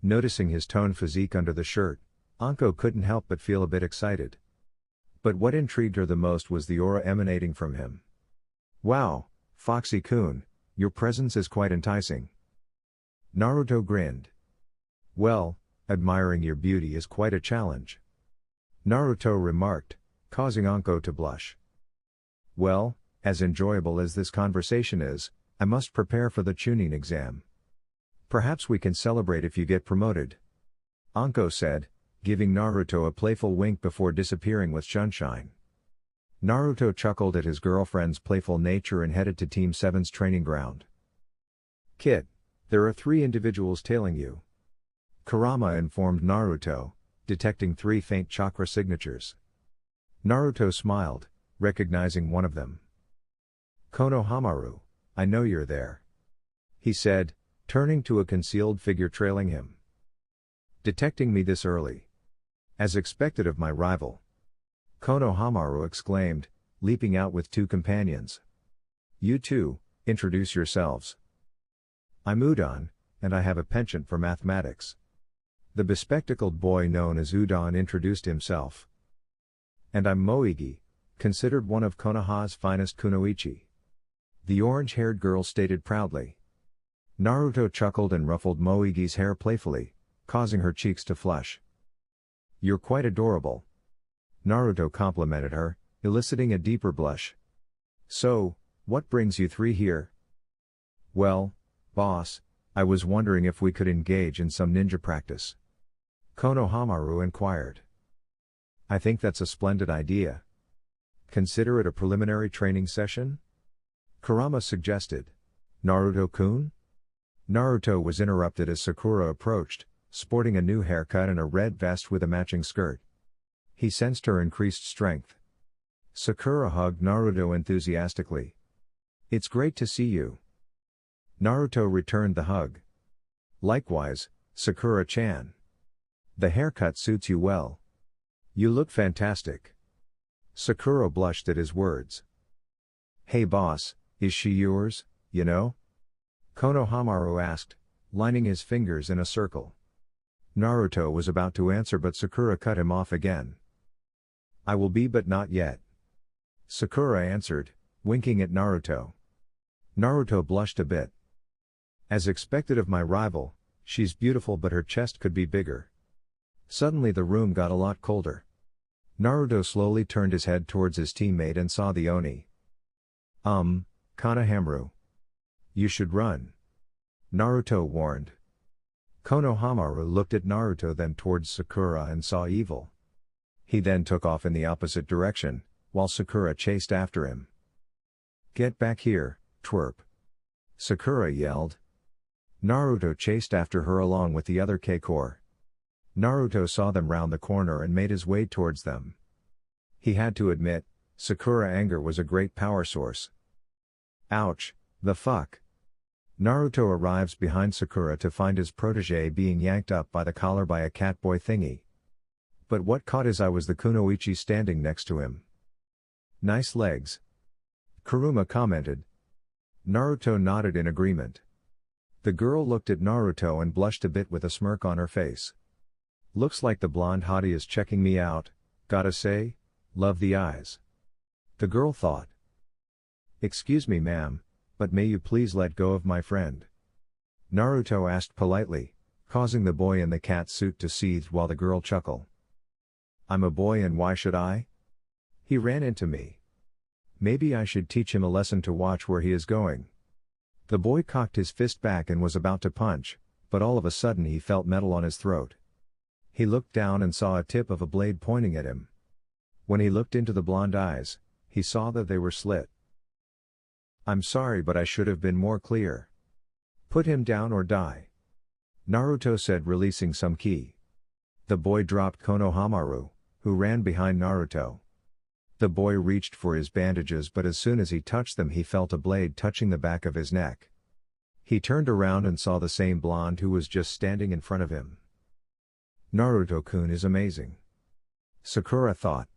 Noticing his toned physique under the shirt, Anko couldn't help but feel a bit excited. But what intrigued her the most was the aura emanating from him. "Wow, Foxy-kun, your presence is quite enticing." Naruto grinned. "Well, admiring your beauty is quite a challenge," Naruto remarked, causing Anko to blush. "Well, as enjoyable as this conversation is, I must prepare for the Chunin exam. Perhaps we can celebrate if you get promoted," Anko said, giving Naruto a playful wink before disappearing with sunshine. Naruto chuckled at his girlfriend's playful nature and headed to Team 7's training ground. "Kid, there are 3 individuals tailing you," Kurama informed Naruto, detecting 3 faint chakra signatures. Naruto smiled, recognizing one of them. "Konohamaru, I know you're there," he said, turning to a concealed figure trailing him. "Detecting me this early? As expected of my rival," Konohamaru exclaimed, leaping out with 2 companions. "You two, introduce yourselves." "I'm Udon, and I have a penchant for mathematics." The bespectacled boy known as Udon introduced himself. "And I'm Moigi, considered one of Konoha's finest kunoichi," the orange-haired girl stated proudly. Naruto chuckled and ruffled Moigi's hair playfully, causing her cheeks to flush. "You're quite adorable," Naruto complimented her, eliciting a deeper blush. "So, what brings you 3 here?" "Well, boss, I was wondering if we could engage in some ninja practice," Konohamaru inquired. "I think that's a splendid idea. Consider it a preliminary training session?" Kurama suggested. "Naruto-kun?" Naruto was interrupted as Sakura approached, sporting a new haircut and a red vest with a matching skirt. He sensed her increased strength. Sakura hugged Naruto enthusiastically. "It's great to see you." Naruto returned the hug. "Likewise, Sakura-chan. The haircut suits you well. You look fantastic." Sakura blushed at his words. "Hey boss, is she yours, you know?" Konohamaru asked, lining his fingers in a circle. Naruto was about to answer but Sakura cut him off again. "I will be but not yet," Sakura answered, winking at Naruto. Naruto blushed a bit. "As expected of my rival, she's beautiful but her chest could be bigger." Suddenly the room got a lot colder. Naruto slowly turned his head towards his teammate and saw the Oni. Konohamaru. You should run," Naruto warned. Konohamaru looked at Naruto then towards Sakura and saw evil. He then took off in the opposite direction, while Sakura chased after him. "Get back here, twerp!" Sakura yelled. Naruto chased after her along with the other K-Core. Naruto saw them round the corner and made his way towards them. He had to admit, Sakura anger was a great power source. Ouch, the fuck. Naruto arrives behind Sakura to find his protege being yanked up by the collar by a catboy thingy. But what caught his eye was the kunoichi standing next to him. "Nice legs," Kuruma commented. Naruto nodded in agreement. The girl looked at Naruto and blushed a bit with a smirk on her face. "Looks like the blonde hottie is checking me out, gotta say, love the eyes," the girl thought. "Excuse me ma'am, but may you please let go of my friend?" Naruto asked politely, causing the boy in the cat suit to seethe while the girl chuckled. "I'm a boy and why should I? He ran into me. Maybe I should teach him a lesson to watch where he is going." The boy cocked his fist back and was about to punch, but all of a sudden he felt metal on his throat. He looked down and saw a tip of a blade pointing at him. When he looked into the blonde eyes, he saw that they were slit. "I'm sorry, but I should have been more clear. Put him down or die," Naruto said, releasing some ki. The boy dropped Konohamaru, who ran behind Naruto. The boy reached for his bandages, but as soon as he touched them he felt a blade touching the back of his neck. He turned around and saw the same blonde who was just standing in front of him. "Naruto-kun is amazing," Sakura thought.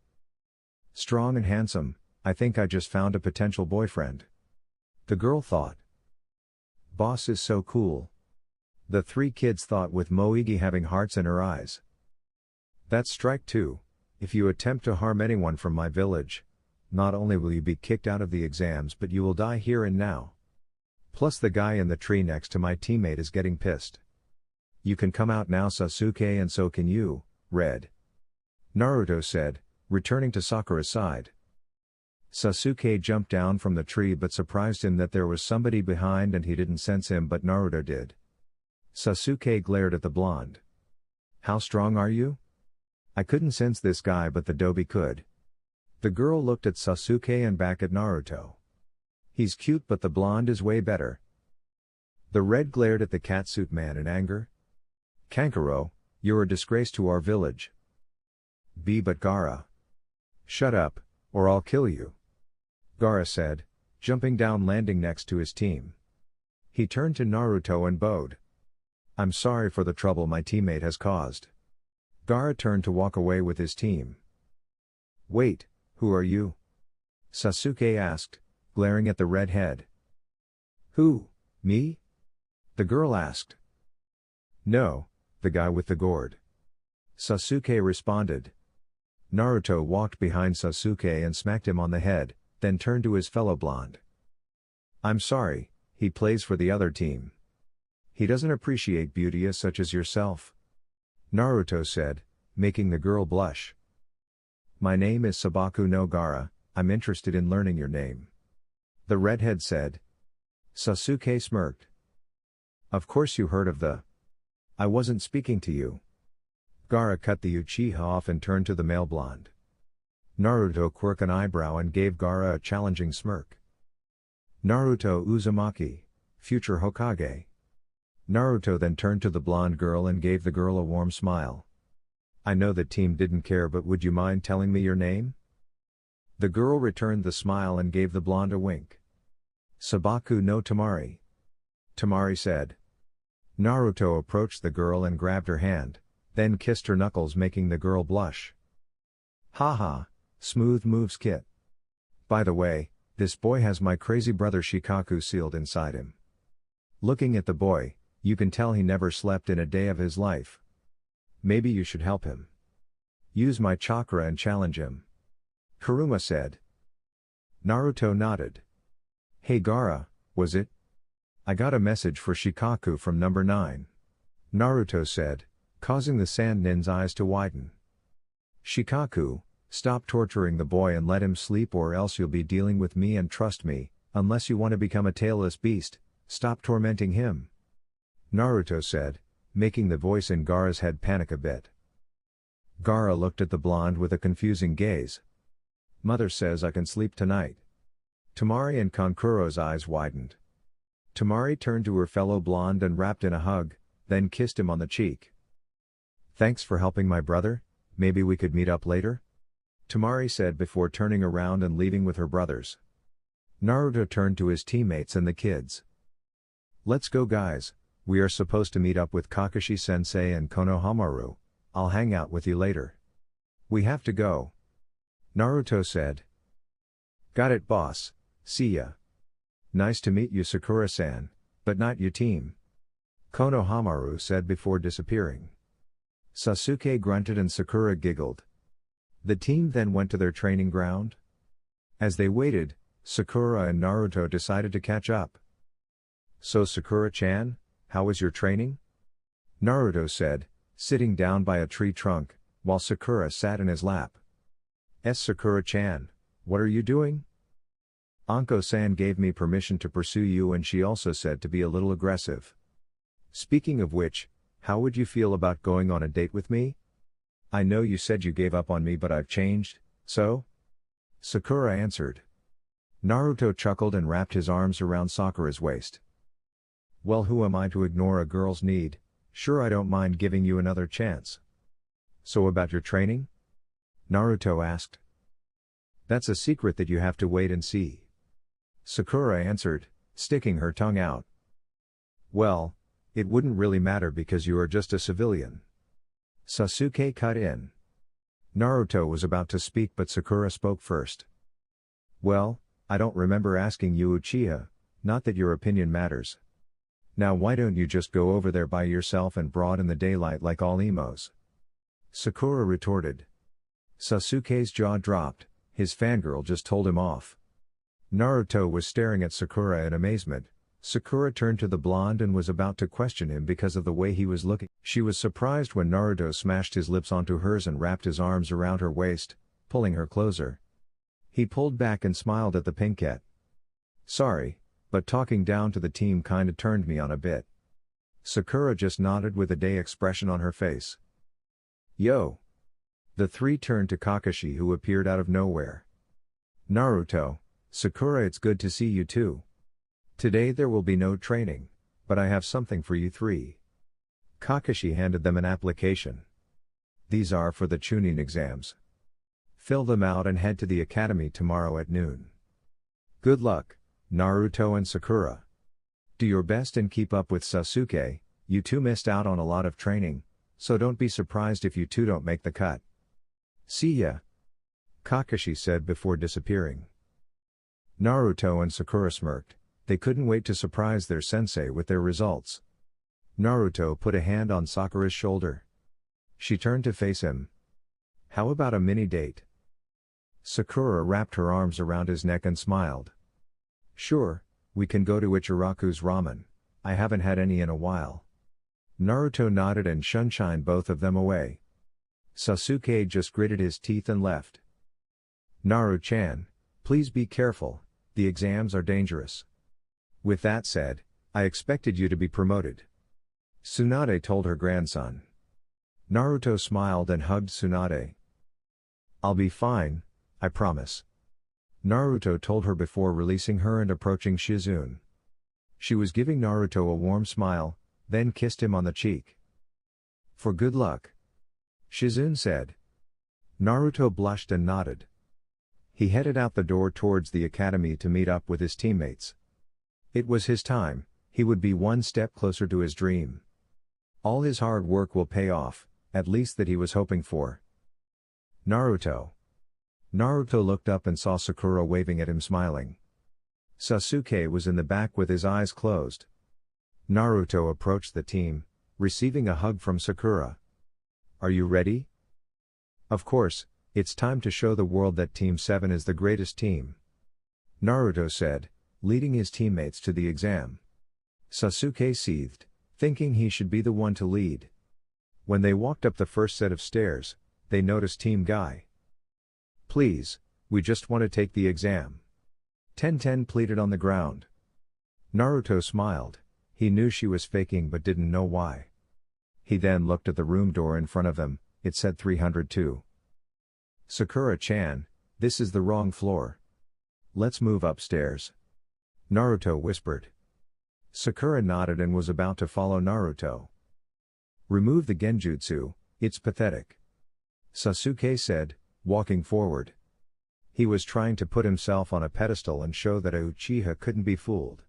"Strong and handsome, I think I just found a potential boyfriend." The girl thought. "Boss is so cool." The three kids thought, with Moegi having hearts in her eyes. "That's strike 2. If you attempt to harm anyone from my village, not only will you be kicked out of the exams but you will die here and now. Plus the guy in the tree next to my teammate is getting pissed. You can come out now, Sasuke, and so can you, Red," Naruto said, returning to Sakura's side. Sasuke jumped down from the tree, but surprised him that there was somebody behind and he didn't sense him, but Naruto did. Sasuke glared at the blonde. "How strong are you? I couldn't sense this guy, but the Dobi could." The girl looked at Sasuke and back at Naruto. "He's cute, but the blonde is way better." The Red glared at the catsuit man in anger. "Kankuro, you're a disgrace to our village." But Gaara." "Shut up, or I'll kill you," Gaara said, jumping down, landing next to his team. He turned to Naruto and bowed. "I'm sorry for the trouble my teammate has caused." Gaara turned to walk away with his team. "Wait, who are you?" Sasuke asked, glaring at the redhead. "Who, me?" the girl asked. "No, the guy with the gourd," Sasuke responded. Naruto walked behind Sasuke and smacked him on the head, then turned to his fellow blonde. "I'm sorry, he plays for the other team. He doesn't appreciate beauty such as yourself," Naruto said, making the girl blush. "My name is Sabaku no Gaara, I'm interested in learning your name," the redhead said. Sasuke smirked. "Of course you heard of the... I wasn't speaking to you." Gaara cut the Uchiha off and turned to the male blonde. Naruto quirked an eyebrow and gave Gaara a challenging smirk. "Naruto Uzumaki, future Hokage." Naruto then turned to the blonde girl and gave the girl a warm smile. "I know the team didn't care, but would you mind telling me your name?" The girl returned the smile and gave the blonde a wink. "Sabaku no Tamari," Tamari said. Naruto approached the girl and grabbed her hand, then kissed her knuckles, making the girl blush. "Haha, smooth moves, Kit. By the way, this boy has my crazy brother Shikaku sealed inside him." Looking at the boy, you can tell he never slept in a day of his life. "Maybe you should help him. Use my chakra and challenge him," Kuruma said. Naruto nodded. "Hey Gaara, was it? I got a message for Shikaku from number 9. Naruto said, causing the Sand Nin's eyes to widen. "Shikaku, stop torturing the boy and let him sleep, or else you'll be dealing with me, and trust me, unless you want to become a tailless beast, stop tormenting him," Naruto said, making the voice in Gaara's head panic a bit. Gaara looked at the blonde with a confusing gaze. "Mother says I can sleep tonight." Tamari and Kankuro's eyes widened. Tamari turned to her fellow blonde and wrapped in a hug, then kissed him on the cheek. "Thanks for helping my brother, maybe we could meet up later?" Tamari said before turning around and leaving with her brothers. Naruto turned to his teammates and the kids. "Let's go guys, we are supposed to meet up with Kakashi-sensei and Konohamaru, I'll hang out with you later." "We have to go," Naruto said. "Got it boss, see ya." "Nice to meet you Sakura-san, but not your team," Konohamaru said before disappearing. Sasuke grunted and Sakura giggled. The team then went to their training ground. As they waited, Sakura and Naruto decided to catch up. "So Sakura-chan, how was your training?" Naruto said, sitting down by a tree trunk, while Sakura sat in his lap. "Sakura-chan, what are you doing?" "Anko-san gave me permission to pursue you, and she also said to be a little aggressive." "Speaking of which, how would you feel about going on a date with me? I know you said you gave up on me, but I've changed," So? Sakura answered. Naruto chuckled and wrapped his arms around Sakura's waist. Well, who am I to ignore a girl's need? Sure, I don't mind giving you another chance. So about your training? Naruto asked. That's a secret that you have to wait and see. Sakura answered, sticking her tongue out. Well, it wouldn't really matter because you are just a civilian. Sasuke cut in. Naruto was about to speak but Sakura spoke first. Well, I don't remember asking you, Uchiha, not that your opinion matters. Now why don't you just go over there by yourself and broad in the daylight like all emos? Sakura retorted. Sasuke's jaw dropped, his fangirl just told him off. Naruto was staring at Sakura in amazement. Sakura turned to the blonde and was about to question him because of the way he was looking. She was surprised when Naruto smashed his lips onto hers and wrapped his arms around her waist, pulling her closer. He pulled back and smiled at the pinkette. Sorry, but talking down to the team kinda turned me on a bit. Sakura just nodded with a day expression on her face. Yo! The three turned to Kakashi, who appeared out of nowhere. Naruto, Sakura, it's good to see you too. Today there will be no training, but I have something for you three. Kakashi handed them an application. These are for the Chunin exams. Fill them out and head to the academy tomorrow at noon. Good luck, Naruto and Sakura. Do your best and keep up with Sasuke. You two missed out on a lot of training, so don't be surprised if you two don't make the cut. See ya, Kakashi said before disappearing. Naruto and Sakura smirked. They couldn't wait to surprise their sensei with their results. Naruto put a hand on Sakura's shoulder. She turned to face him. How about a mini date? Sakura wrapped her arms around his neck and smiled. Sure, we can go to Ichiraku's ramen. I haven't had any in a while. Naruto nodded and shunshined both of them away. Sasuke just gritted his teeth and left. Naru-chan, please be careful, the exams are dangerous. With that said, I expected you to be promoted. Tsunade told her grandson. Naruto smiled and hugged Tsunade. I'll be fine, I promise. Naruto told her before releasing her and approaching Shizune. She was giving Naruto a warm smile, then kissed him on the cheek. For good luck, Shizune said. Naruto blushed and nodded. He headed out the door towards the academy to meet up with his teammates. It was his time, he would be one step closer to his dream. All his hard work will pay off, at least that he was hoping for. Naruto. Naruto looked up and saw Sakura waving at him smiling. Sasuke was in the back with his eyes closed. Naruto approached the team, receiving a hug from Sakura. Are you ready? Of course, it's time to show the world that Team 7 is the greatest team. Naruto said, leading his teammates to the exam. Sasuke seethed, thinking he should be the one to lead. When they walked up the first set of stairs, they noticed Team Guy. Please, we just want to take the exam. Tenten pleaded on the ground. Naruto smiled, he knew she was faking but didn't know why. He then looked at the room door in front of them, it said 302. Sakura-chan, this is the wrong floor. Let's move upstairs. Naruto whispered. Sakura nodded and was about to follow Naruto. Remove the genjutsu, it's pathetic. Sasuke said, walking forward. He was trying to put himself on a pedestal and show that a Uchiha couldn't be fooled.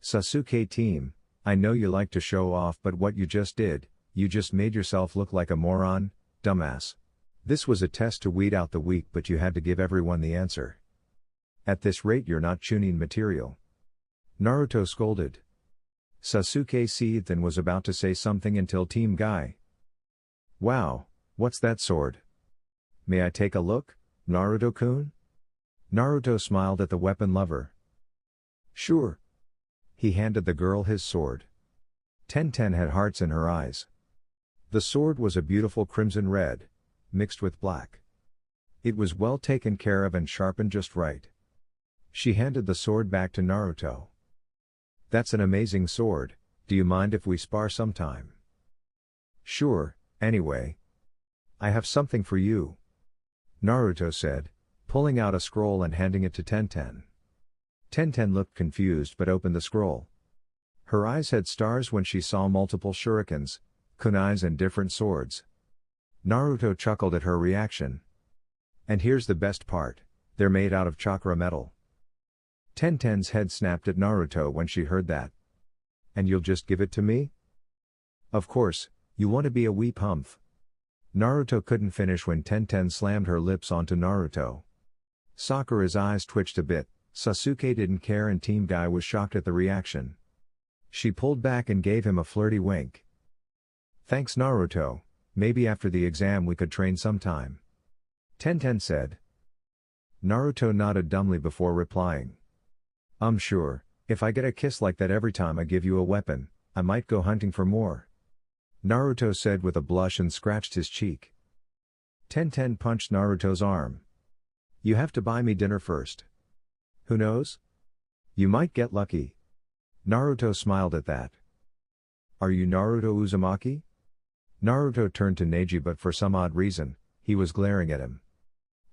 Sasuke team, I know you like to show off but what you just did, you just made yourself look like a moron, dumbass. This was a test to weed out the weak but you had to give everyone the answer. At this rate you're not Chunin material. Naruto scolded. Sasuke seethed and was about to say something until Team Guy. Wow, what's that sword? May I take a look, Naruto-kun? Naruto smiled at the weapon lover. Sure. He handed the girl his sword. Tenten had hearts in her eyes. The sword was a beautiful crimson red, mixed with black. It was well taken care of and sharpened just right. She handed the sword back to Naruto. That's an amazing sword, do you mind if we spar sometime? Sure, anyway. I have something for you. Naruto said, pulling out a scroll and handing it to Tenten. Tenten looked confused but opened the scroll. Her eyes had stars when she saw multiple shurikens, kunais and different swords. Naruto chuckled at her reaction. And here's the best part, they're made out of chakra metal. Tenten's head snapped at Naruto when she heard that. And you'll just give it to me? Of course, you want to be a wee pumph. Naruto couldn't finish when Tenten slammed her lips onto Naruto. Sakura's eyes twitched a bit, Sasuke didn't care and Team Guy was shocked at the reaction. She pulled back and gave him a flirty wink. Thanks Naruto, maybe after the exam we could train sometime. Tenten said. Naruto nodded dumbly before replying. Sure, if I get a kiss like that every time I give you a weapon, I might go hunting for more. Naruto said with a blush and scratched his cheek. Tenten punched Naruto's arm. You have to buy me dinner first. Who knows? You might get lucky. Naruto smiled at that. Are you Naruto Uzumaki? Naruto turned to Neji but for some odd reason, he was glaring at him.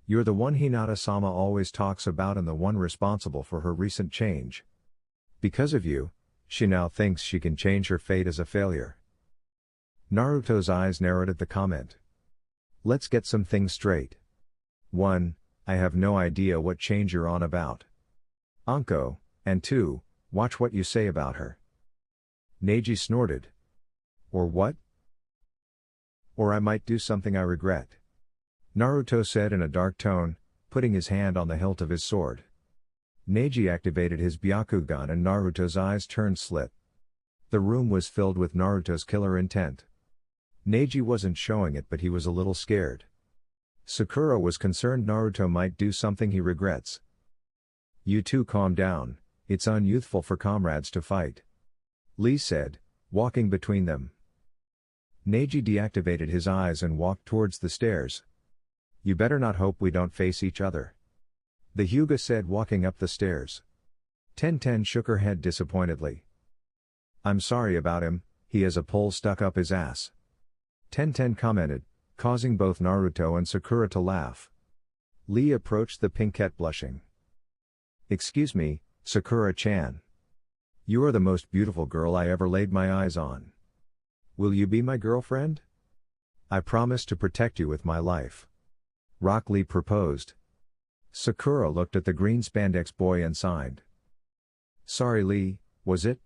You're the one Hinata-sama always talks about and the one responsible for her recent change. Because of you, she now thinks she can change her fate as a failure. Naruto's eyes narrowed at the comment. Let's get some things straight. 1. I have no idea what change you're on about. Anko, and 2. Watch what you say about her. Neji snorted. Or what? Or I might do something I regret. Naruto said in a dark tone, putting his hand on the hilt of his sword. Neji activated his Byakugan and Naruto's eyes turned slit. The room was filled with Naruto's killer intent. Neji wasn't showing it but he was a little scared. Sakura was concerned Naruto might do something he regrets. You two calm down, it's unyouthful for comrades to fight. Lee said, walking between them. Neji deactivated his eyes and walked towards the stairs. You better not hope we don't face each other. The Hyuga said walking up the stairs. Tenten shook her head disappointedly. I'm sorry about him, he has a pole stuck up his ass. Tenten commented, causing both Naruto and Sakura to laugh. Lee approached the pinkette blushing. Excuse me, Sakura-chan. You are the most beautiful girl I ever laid my eyes on. Will you be my girlfriend? I promise to protect you with my life. Rock Lee proposed. Sakura looked at the green spandex boy and sighed. Sorry Lee, was it?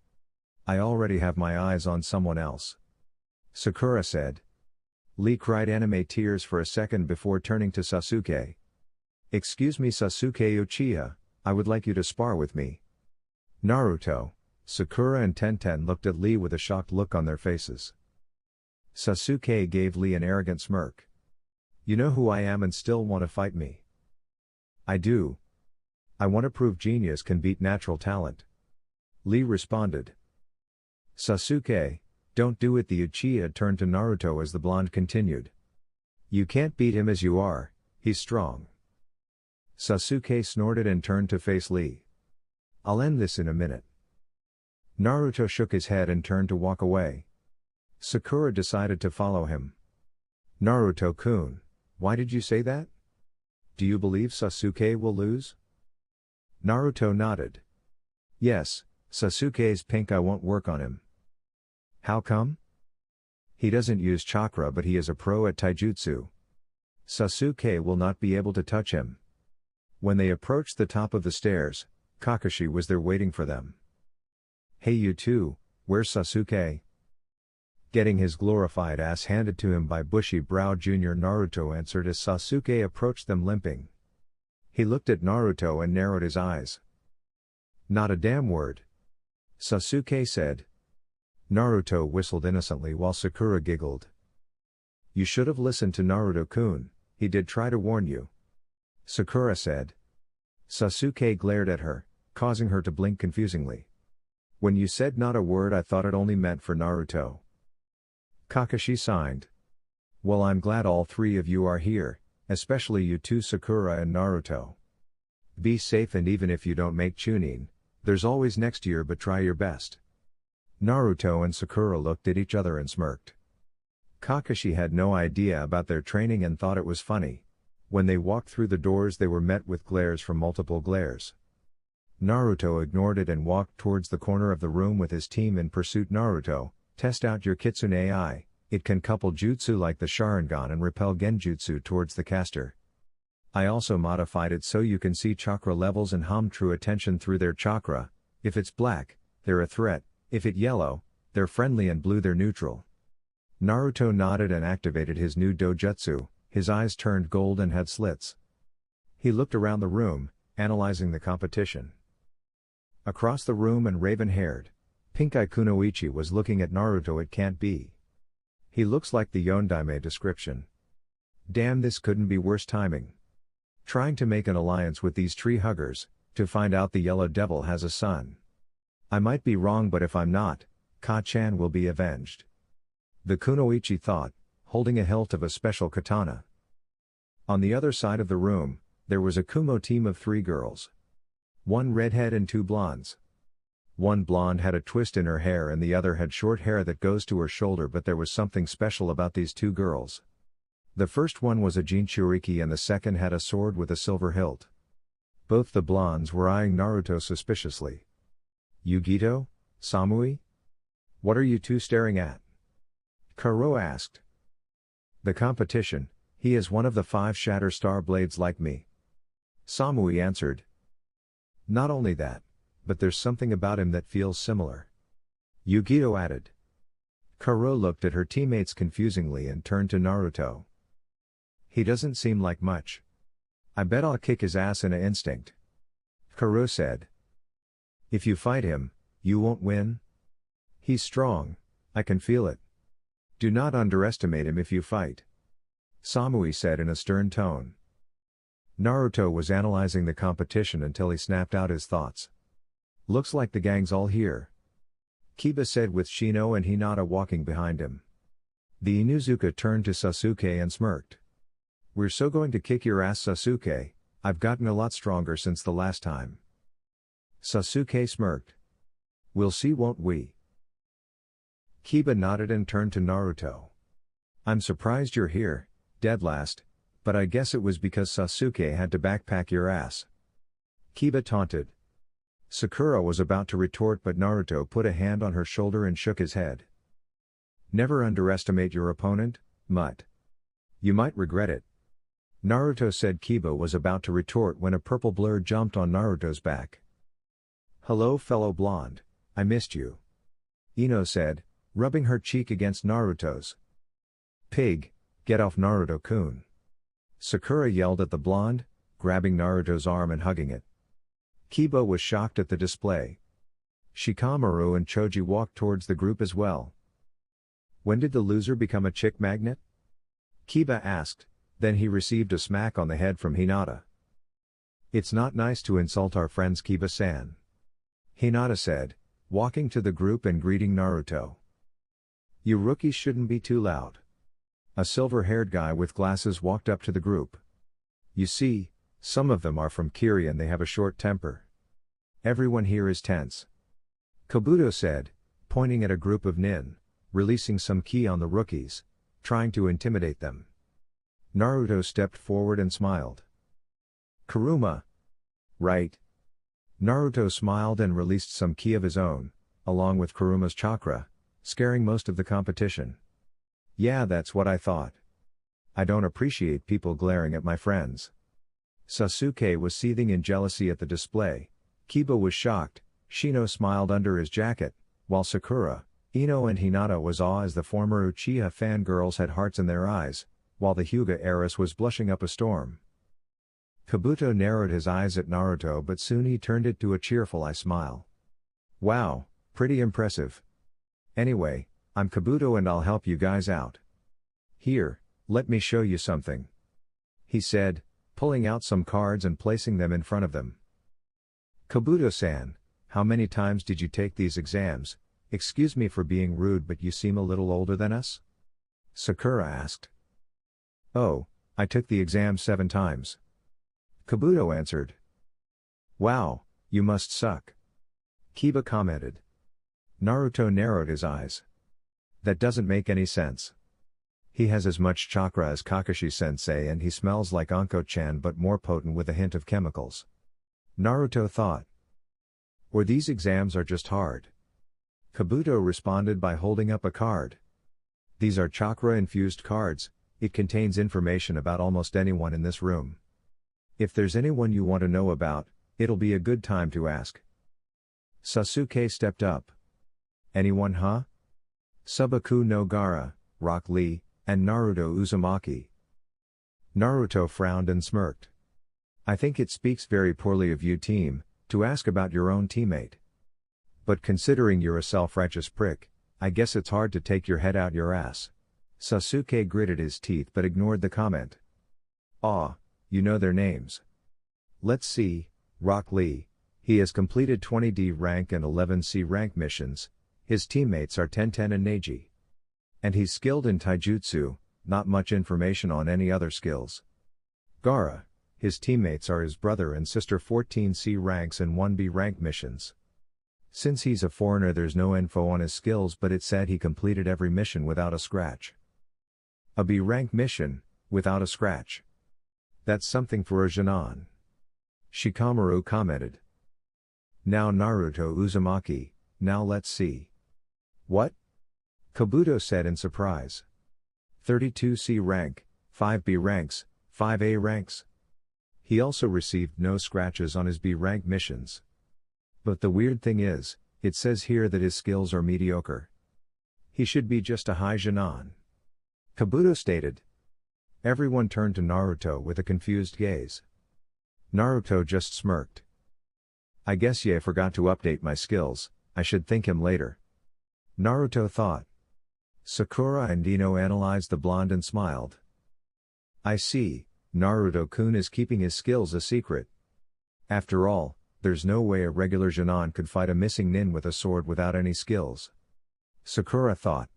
I already have my eyes on someone else. Sakura said. Lee cried anime tears for a second before turning to Sasuke. Excuse me Sasuke Uchiha, I would like you to spar with me. Naruto, Sakura and Tenten looked at Lee with a shocked look on their faces. Sasuke gave Lee an arrogant smirk. You know who I am and still want to fight me. I do. I want to prove genius can beat natural talent. Lee responded. Sasuke, don't do it. The Uchiha turned to Naruto as the blonde continued. You can't beat him as you are, he's strong. Sasuke snorted and turned to face Lee. I'll end this in a minute. Naruto shook his head and turned to walk away. Sakura decided to follow him. Naruto-kun, why did you say that? Do you believe Sasuke will lose? Naruto nodded. Yes, Sasuke's pink eye won't work on him. How come? He doesn't use chakra but he is a pro at taijutsu. Sasuke will not be able to touch him. When they approached the top of the stairs, Kakashi was there waiting for them. Hey you two, where's Sasuke? Getting his glorified ass handed to him by bushy-browed Junior Naruto answered as Sasuke approached them limping. He looked at Naruto and narrowed his eyes. Not a damn word. Sasuke said. Naruto whistled innocently while Sakura giggled. You should have listened to Naruto-kun, he did try to warn you. Sakura said. Sasuke glared at her, causing her to blink confusingly. When you said not a word I thought it only meant for Naruto. Kakashi signed. Well I'm glad all three of you are here, especially you two Sakura and Naruto. Be safe and even if you don't make Chunin, there's always next year but try your best. Naruto and Sakura looked at each other and smirked. Kakashi had no idea about their training and thought it was funny. When they walked through the doors they were met with glares from multiple glares. Naruto ignored it and walked towards the corner of the room with his team in pursuit. Naruto, test out your Kitsune AI, it can couple jutsu like the Sharingan and repel genjutsu towards the caster. I also modified it so you can see chakra levels and hum true attention through their chakra. If it's black, they're a threat, if it yellow, they're friendly, and blue they're neutral. Naruto nodded and activated his new dojutsu, his eyes turned gold and had slits. He looked around the room, analyzing the competition. Across the room and raven-haired, pink-eyed Kunoichi was looking at Naruto. It can't be. He looks like the Yondaime description. Damn, this couldn't be worse timing. Trying to make an alliance with these tree huggers, to find out the yellow devil has a son. I might be wrong, but if I'm not, Ka-chan will be avenged. The Kunoichi thought, holding a hilt of a special katana. On the other side of the room, there was a Kumo team of 3 girls. 1 redhead and 2 blondes. One blonde had a twist in her hair and the other had short hair that goes to her shoulder, but there was something special about these 2 girls. The first one was a Jinchuriki and the second had a sword with a silver hilt. Both the blondes were eyeing Naruto suspiciously. Yugito? Samui? What are you two staring at? Kuro asked. The competition, he is one of the 5 Shatter Star Blades like me. Samui answered. Not only that, but there's something about him that feels similar. Yugito added. Kuro looked at her teammates confusingly and turned to Naruto. He doesn't seem like much. I bet I'll kick his ass in an instinct. Kuro said. If you fight him, you won't win? He's strong, I can feel it. Do not underestimate him if you fight. Samui said in a stern tone. Naruto was analyzing the competition until he snapped out his thoughts. Looks like the gang's all here. Kiba said with Shino and Hinata walking behind him. The Inuzuka turned to Sasuke and smirked. We're so going to kick your ass, Sasuke. I've gotten a lot stronger since the last time. Sasuke smirked. We'll see, won't we? Kiba nodded and turned to Naruto. I'm surprised you're here, dead last, but I guess it was because Sasuke had to backpack your ass. Kiba taunted. Sakura was about to retort, but Naruto put a hand on her shoulder and shook his head. Never underestimate your opponent, mutt. You might regret it. Naruto said. Kiba was about to retort when a purple blur jumped on Naruto's back. Hello fellow blonde, I missed you. Ino said, rubbing her cheek against Naruto's. Pig, get off Naruto-kun. Sakura yelled at the blonde, grabbing Naruto's arm and hugging it. Kiba was shocked at the display. Shikamaru and Choji walked towards the group as well. When did the loser become a chick magnet? Kiba asked, then he received a smack on the head from Hinata. It's not nice to insult our friends, Kiba-san. Hinata said, walking to the group and greeting Naruto. You rookies shouldn't be too loud. A silver-haired guy with glasses walked up to the group. You see, some of them are from Kiri and they have a short temper. Everyone here is tense. Kabuto said, pointing at a group of nin, releasing some ki on the rookies, trying to intimidate them. Naruto stepped forward and smiled. Kuruma. Right. Naruto smiled and released some ki of his own, along with Kuruma's chakra, scaring most of the competition. Yeah, that's what I thought. I don't appreciate people glaring at my friends. Sasuke was seething in jealousy at the display. Kiba was shocked. Shino smiled under his jacket, while Sakura, Ino and Hinata was awe as the former Uchiha fangirls had hearts in their eyes, while the Hyuga heiress was blushing up a storm. Kabuto narrowed his eyes at Naruto, but soon he turned it to a cheerful eye smile. Wow, pretty impressive. Anyway, I'm Kabuto and I'll help you guys out. Here, let me show you something. He said, pulling out some cards and placing them in front of them. Kabuto-san, how many times did you take these exams? Excuse me for being rude, but you seem a little older than us? Sakura asked. Oh, I took the exam 7 times. Kabuto answered. Wow, you must suck. Kiba commented. Naruto narrowed his eyes. That doesn't make any sense. He has as much chakra as Kakashi-sensei and he smells like Anko-chan but more potent with a hint of chemicals. Naruto thought. Or these exams are just hard. Kabuto responded by holding up a card. These are chakra-infused cards, it contains information about almost anyone in this room. If there's anyone you want to know about, it'll be a good time to ask. Sasuke stepped up. Anyone, huh? Subaku no Gaara, Rock Lee, and Naruto Uzumaki. Naruto frowned and smirked. I think it speaks very poorly of you team, to ask about your own teammate. But considering you're a self-righteous prick, I guess it's hard to take your head out your ass. Sasuke gritted his teeth but ignored the comment. Aw, you know their names. Let's see, Rock Lee, he has completed 20 D rank and 11 C rank missions, his teammates are Tenten and Neji. And he's skilled in taijutsu, not much information on any other skills. Gaara, his teammates are his brother and sister 14 C ranks and 1 B rank missions. Since he's a foreigner there's no info on his skills but it said he completed every mission without a scratch. A B rank mission, without a scratch. That's something for a Junin. Shikamaru commented. Now Naruto Uzumaki, now let's see. What? Kabuto said in surprise. 32 C rank, 5 B ranks, 5 A ranks. He also received no scratches on his B rank missions. But the weird thing is, it says here that his skills are mediocre. He should be just a high Junin. Kabuto stated. Everyone turned to Naruto with a confused gaze. Naruto just smirked. I guess I forgot to update my skills, I should thank him later. Naruto thought. Sakura and Ino analyzed the blonde and smiled. I see, Naruto-kun is keeping his skills a secret. After all, there's no way a regular Junin could fight a missing nin with a sword without any skills. Sakura thought.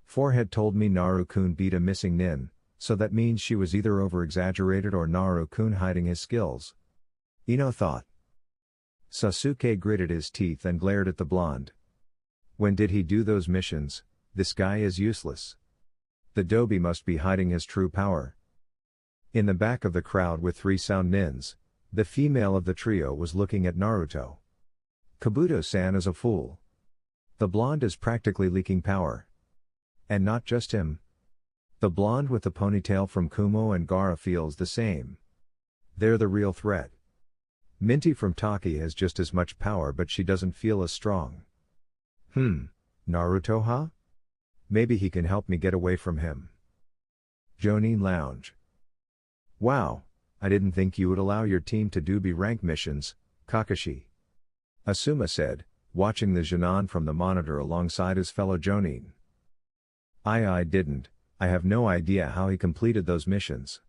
Forehead told me Naru-kun beat a missing nin, so that means she was either over-exaggerated or Naru-kun hiding his skills. Ino thought. Sasuke gritted his teeth and glared at the blonde. When did he do those missions? This guy is useless. The Dobi must be hiding his true power. In the back of the crowd with 3 sound nins, the female of the trio was looking at Naruto. Kabuto-san is a fool. The blonde is practically leaking power. And not just him. The blonde with the ponytail from Kumo and Gaara feels the same. They're the real threat. Minty from Taki has just as much power but she doesn't feel as strong. Naruto huh? Maybe he can help me get away from him. Jonin lounge. Wow, I didn't think you would allow your team to do B rank missions, Kakashi. Asuma said, watching the Junin from the monitor alongside his fellow Jonin. I didn't, I have no idea how he completed those missions.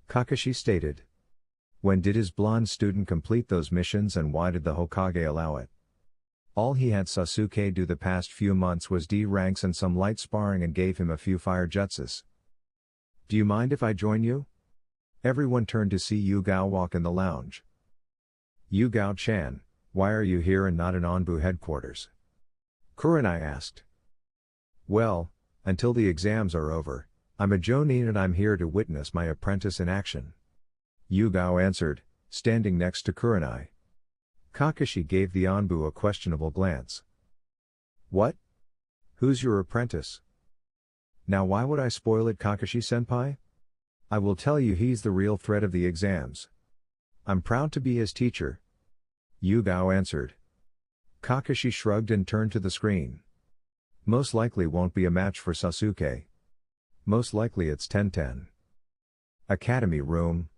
Kakashi stated. When did his blonde student complete those missions and why did the Hokage allow it? All he had Sasuke do the past few months was D ranks and some light sparring and gave him a few fire jutsus. Do you mind if I join you? Everyone turned to see Yugao walk in the lounge. Yugao-chan, why are you here and not in ANBU headquarters? Kurenai asked. Well, until the exams are over, I'm a Jonin and I'm here to witness my apprentice in action. Yugao answered, standing next to Kurenai. Kakashi gave the ANBU a questionable glance. What? Who's your apprentice? Now why would I spoil it, Kakashi-senpai? I will tell you he's the real threat of the exams. I'm proud to be his teacher. Yugao answered. Kakashi shrugged and turned to the screen. Most likely won't be a match for Sasuke. Most likely it's Tenten. Academy room.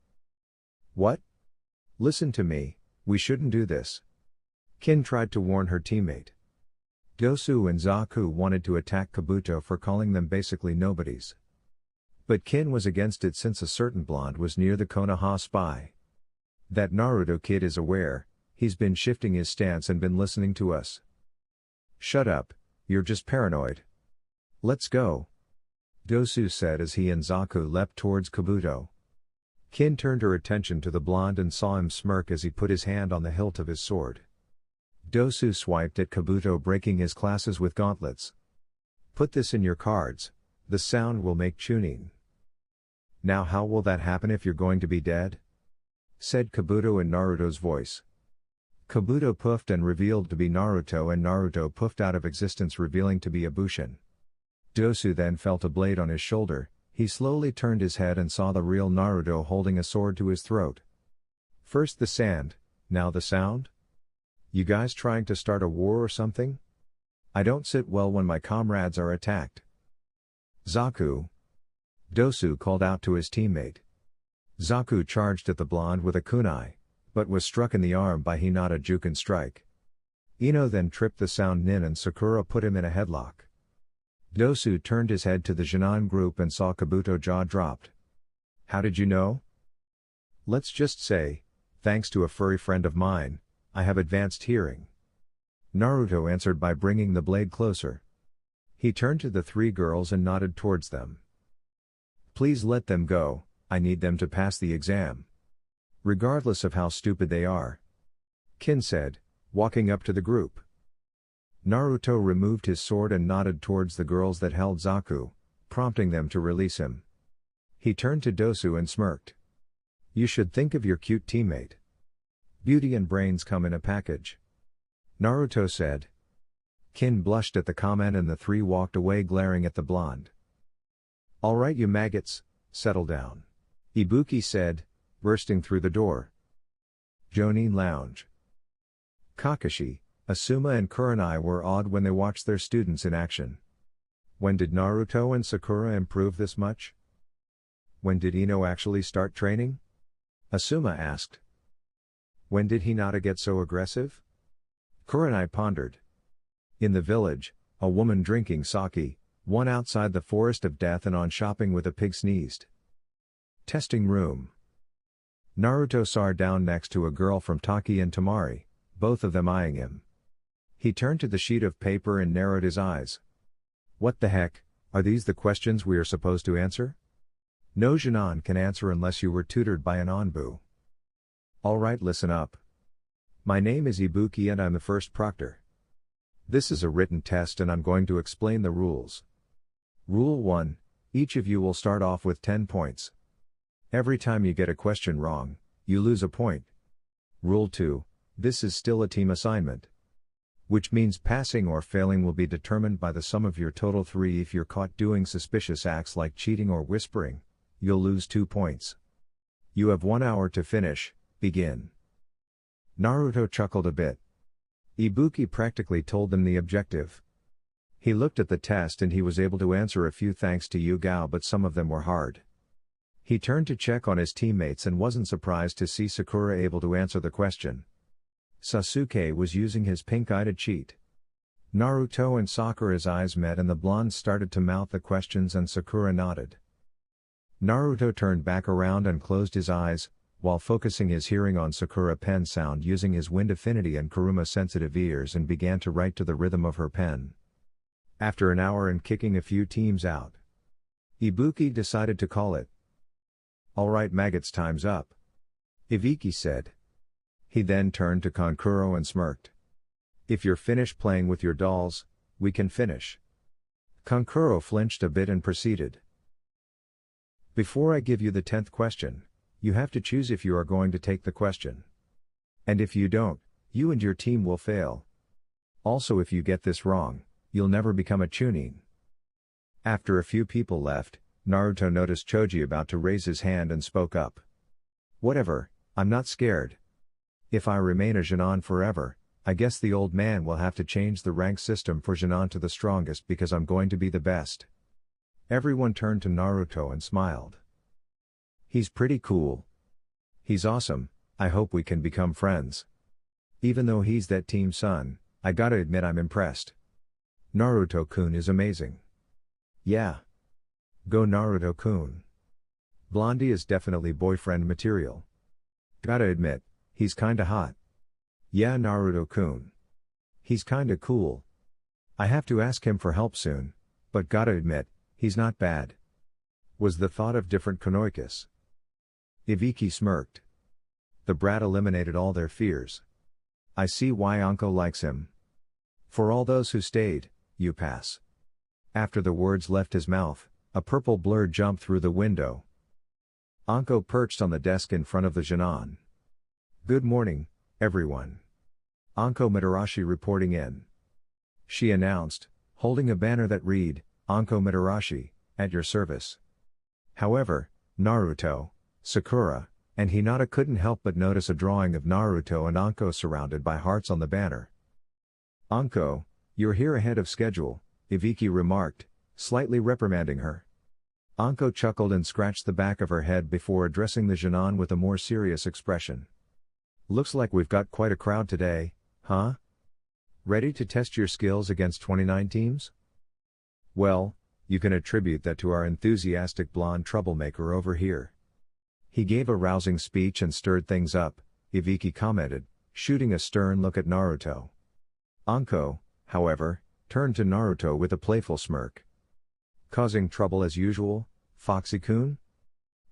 What? Listen to me, we shouldn't do this. Kin tried to warn her teammate. Dosu and Zaku wanted to attack Kabuto for calling them basically nobodies. But Kin was against it since a certain blonde was near the Konoha spy. That Naruto kid is aware, he's been shifting his stance and been listening to us. Shut up, you're just paranoid. Let's go. Dosu said as he and Zaku leapt towards Kabuto. Kin turned her attention to the blonde and saw him smirk as he put his hand on the hilt of his sword. Dosu swiped at Kabuto, breaking his classes with gauntlets. Put this in your cards, The sound will make Chunin. Now how will that happen if you're going to be dead? Said Kabuto in Naruto's voice. Kabuto puffed and revealed to be Naruto, and Naruto puffed out of existence, revealing to be Ibushin. Dosu then felt a blade on his shoulder. He slowly turned his head and saw the real Naruto holding a sword to his throat. First the sand, now the sound? You guys trying to start a war or something? I don't sit well when my comrades are attacked. Zaku. Dosu called out to his teammate. Zaku charged at the blonde with a kunai, but was struck in the arm by Hinata Juken strike. Ino then tripped the sound nin and Sakura put him in a headlock. Dosu turned his head to the Jinan group and saw Kabuto jaw dropped. How did you know? Let's just say, thanks to a furry friend of mine, I have advanced hearing. Naruto answered by bringing the blade closer. He turned to the three girls and nodded towards them. Please let them go, I need them to pass the exam. Regardless of how stupid they are. Kin said, walking up to the group. Naruto removed his sword and nodded towards the girls that held Zaku, prompting them to release him. He turned to Dosu and smirked. You should think of your cute teammate. Beauty and brains come in a package. Naruto said. Kin blushed at the comment and the three walked away glaring at the blonde. Alright you maggots, settle down. Ibuki said, bursting through the door. Jonin Lounge. Kakashi, Asuma and Kurenai were awed when they watched their students in action. When did Naruto and Sakura improve this much? When did Ino actually start training? Asuma asked. When did Hinata get so aggressive? Kurenai pondered. In the village, a woman drinking sake, one outside the forest of death and on shopping with a pig sneezed. Testing room. Naruto saw down next to a girl from Taki and Tamari, both of them eyeing him. He turned to the sheet of paper and narrowed his eyes. What the heck, are these the questions we are supposed to answer? No Jinan can answer unless you were tutored by an ANBU. Alright, listen up. My name is Ibuki and I'm the first proctor. This is a written test and I'm going to explain the rules. Rule 1, each of you will start off with 10 points. Every time you get a question wrong, you lose a point. Rule 2, this is still a team assignment. Which means passing or failing will be determined by the sum of your total 3. If you're caught doing suspicious acts like cheating or whispering, you'll lose 2 points. You have 1 hour to finish, begin. Naruto chuckled a bit. Ibuki practically told them the objective. He looked at the test and he was able to answer a few thanks to Yugao, but some of them were hard. He turned to check on his teammates and wasn't surprised to see Sakura able to answer the question. Sasuke was using his pink eye to cheat. Naruto and Sakura's eyes met and the blonde started to mouth the questions and Sakura nodded. Naruto turned back around and closed his eyes, while focusing his hearing on Sakura pen sound using his wind affinity and Kuruma sensitive ears, and began to write to the rhythm of her pen. After an hour and kicking a few teams out, Ibuki decided to call it. Alright maggots, time's up. Ibiki said. He then turned to Kankuro and smirked. If you're finished playing with your dolls, we can finish. Kankuro flinched a bit and proceeded. Before I give you the 10th question, you have to choose if you are going to take the question. And if you don't, you and your team will fail. Also, if you get this wrong, you'll never become a Chunin. After a few people left, Naruto noticed Choji about to raise his hand and spoke up. Whatever, I'm not scared. If I remain a Jinan forever, I guess the old man will have to change the rank system for Jinan to the strongest because I'm going to be the best. Everyone turned to Naruto and smiled. He's pretty cool. He's awesome, I hope we can become friends. Even though he's that team son, I gotta admit I'm impressed. Naruto-kun is amazing. Yeah. Go Naruto-kun. Blondie is definitely boyfriend material. Gotta admit, he's kinda hot. Yeah, Naruto-kun. He's kinda cool. I have to ask him for help soon, but gotta admit, he's not bad. Was the thought of different Konoikis. Ibiki smirked. The brat eliminated all their fears. I see why Anko likes him. For all those who stayed, you pass. After the words left his mouth, a purple blur jumped through the window. Anko perched on the desk in front of the Chunin. "Good morning, everyone. Anko Mitarashi reporting in," she announced, holding a banner that read, "Anko Mitarashi, at your service." However, Naruto, Sakura, and Hinata couldn't help but notice a drawing of Naruto and Anko surrounded by hearts on the banner. "Anko, you're here ahead of schedule," Ibiki remarked, slightly reprimanding her. Anko chuckled and scratched the back of her head before addressing the Chunin with a more serious expression. "Looks like we've got quite a crowd today, huh? Ready to test your skills against 29 teams? Well, you can attribute that to our enthusiastic blonde troublemaker over here." "He gave a rousing speech and stirred things up," Ibiki commented, shooting a stern look at Naruto. Anko, however, turned to Naruto with a playful smirk. "Causing trouble as usual, Foxy-kun?"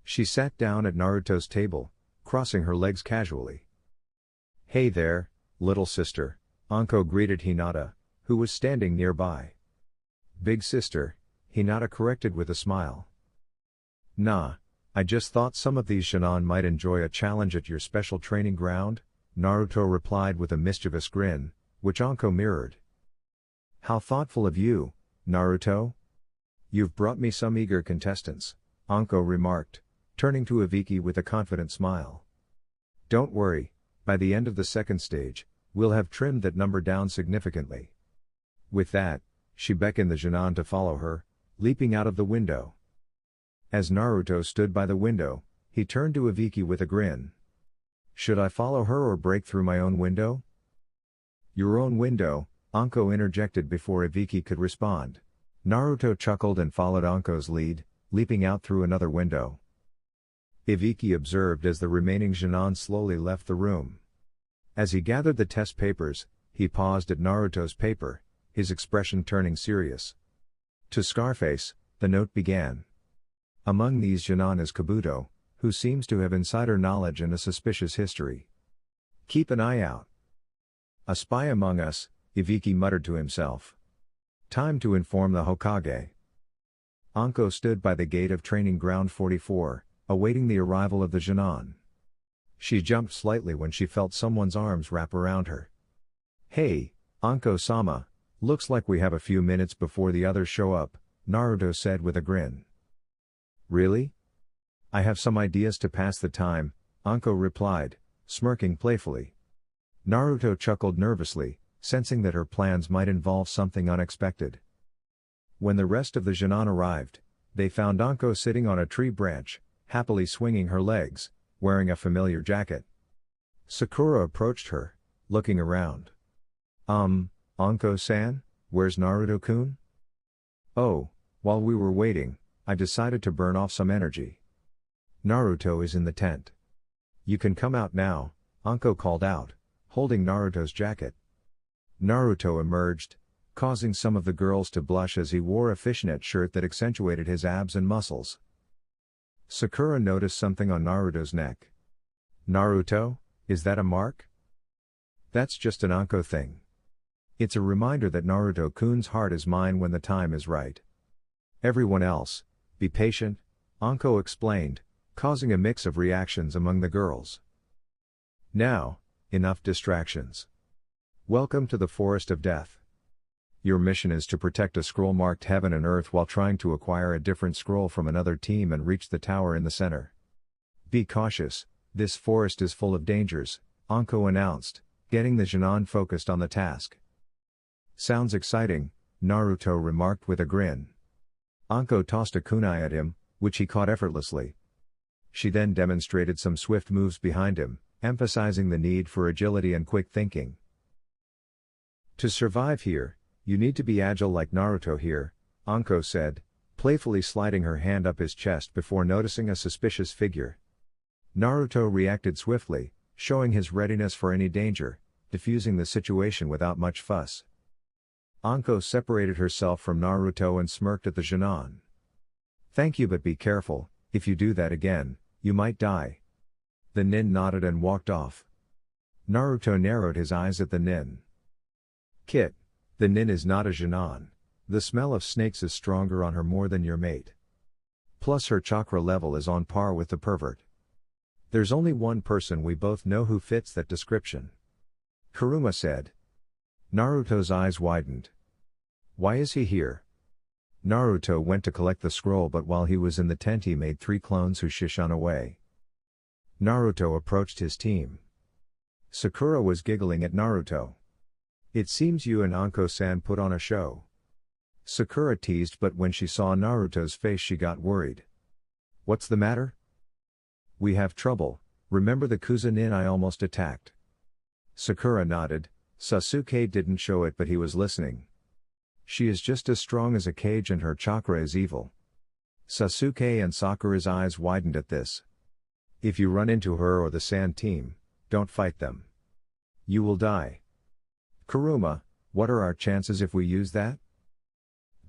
She sat down at Naruto's table, crossing her legs casually. "Hey there, little sister," Anko greeted Hinata, who was standing nearby. "Big sister," Hinata corrected with a smile. "Nah, I just thought some of these Chunin might enjoy a challenge at your special training ground," Naruto replied with a mischievous grin, which Anko mirrored. "How thoughtful of you, Naruto. You've brought me some eager contestants," Anko remarked, turning to Ibiki with a confident smile. "Don't worry, by the end of the second stage, we'll have trimmed that number down significantly." With that, she beckoned the Chunin to follow her, leaping out of the window. As Naruto stood by the window, he turned to Ibiki with a grin. "Should I follow her or break through my own window?" "Your own window," Anko interjected before Ibiki could respond. Naruto chuckled and followed Anko's lead, leaping out through another window. Ibiki observed as the remaining Chunin slowly left the room. As he gathered the test papers, he paused at Naruto's paper, his expression turning serious. To Scarface, the note began. "Among these Chunin is Kabuto, who seems to have insider knowledge and a suspicious history. Keep an eye out." "A spy among us," Ibiki muttered to himself. "Time to inform the Hokage." Anko stood by the gate of Training Ground 44, awaiting the arrival of the Chunin. She jumped slightly when she felt someone's arms wrap around her. "Hey, Anko-sama, looks like we have a few minutes before the others show up," Naruto said with a grin. "Really? I have some ideas to pass the time," Anko replied, smirking playfully. Naruto chuckled nervously, sensing that her plans might involve something unexpected. When the rest of the Chunin arrived, they found Anko sitting on a tree branch, happily swinging her legs, wearing a familiar jacket. Sakura approached her, looking around. Anko-san, where's Naruto-kun?" "Oh, while we were waiting, I decided to burn off some energy. Naruto is in the tent. You can come out now," Anko called out, holding Naruto's jacket. Naruto emerged, causing some of the girls to blush as he wore a fishnet shirt that accentuated his abs and muscles. Sakura noticed something on Naruto's neck. "Naruto, is that a mark?" "That's just an Anko thing. It's a reminder that Naruto-kun's heart is mine when the time is right. Everyone else, be patient," Anko explained, causing a mix of reactions among the girls. "Now, enough distractions. Welcome to the Forest of Death. Your mission is to protect a scroll marked Heaven and Earth while trying to acquire a different scroll from another team and reach the tower in the center. Be cautious, this forest is full of dangers," Anko announced, getting the Chunin focused on the task. "Sounds exciting," Naruto remarked with a grin. Anko tossed a kunai at him, which he caught effortlessly. She then demonstrated some swift moves behind him, emphasizing the need for agility and quick thinking. "To survive here, you need to be agile like Naruto here," Anko said, playfully sliding her hand up his chest before noticing a suspicious figure. Naruto reacted swiftly, showing his readiness for any danger, diffusing the situation without much fuss. Anko separated herself from Naruto and smirked at the Chunin. "Thank you, but be careful, if you do that again, you might die." The nin nodded and walked off. Naruto narrowed his eyes at the nin. "Kit, the nin is not a Chunin. The smell of snakes is stronger on her more than your mate. Plus her chakra level is on par with the pervert. There's only one person we both know who fits that description. Kuruma said. Naruto's eyes widened. Why is he here? Naruto went to collect the scroll, but while he was in the tent he made 3 clones who shun away. Naruto approached his team. Sakura was giggling at Naruto. It seems you and Anko-san put on a show. Sakura teased, but when she saw Naruto's face she got worried. What's the matter? We have trouble, remember the Chunin I almost attacked? Sakura nodded. Sasuke didn't show it, but he was listening. She is just as strong as a cage and her chakra is evil. Sasuke and Sakura's eyes widened at this. If you run into her or the Sand team, don't fight them. You will die. Kuruma, what are our chances if we use that?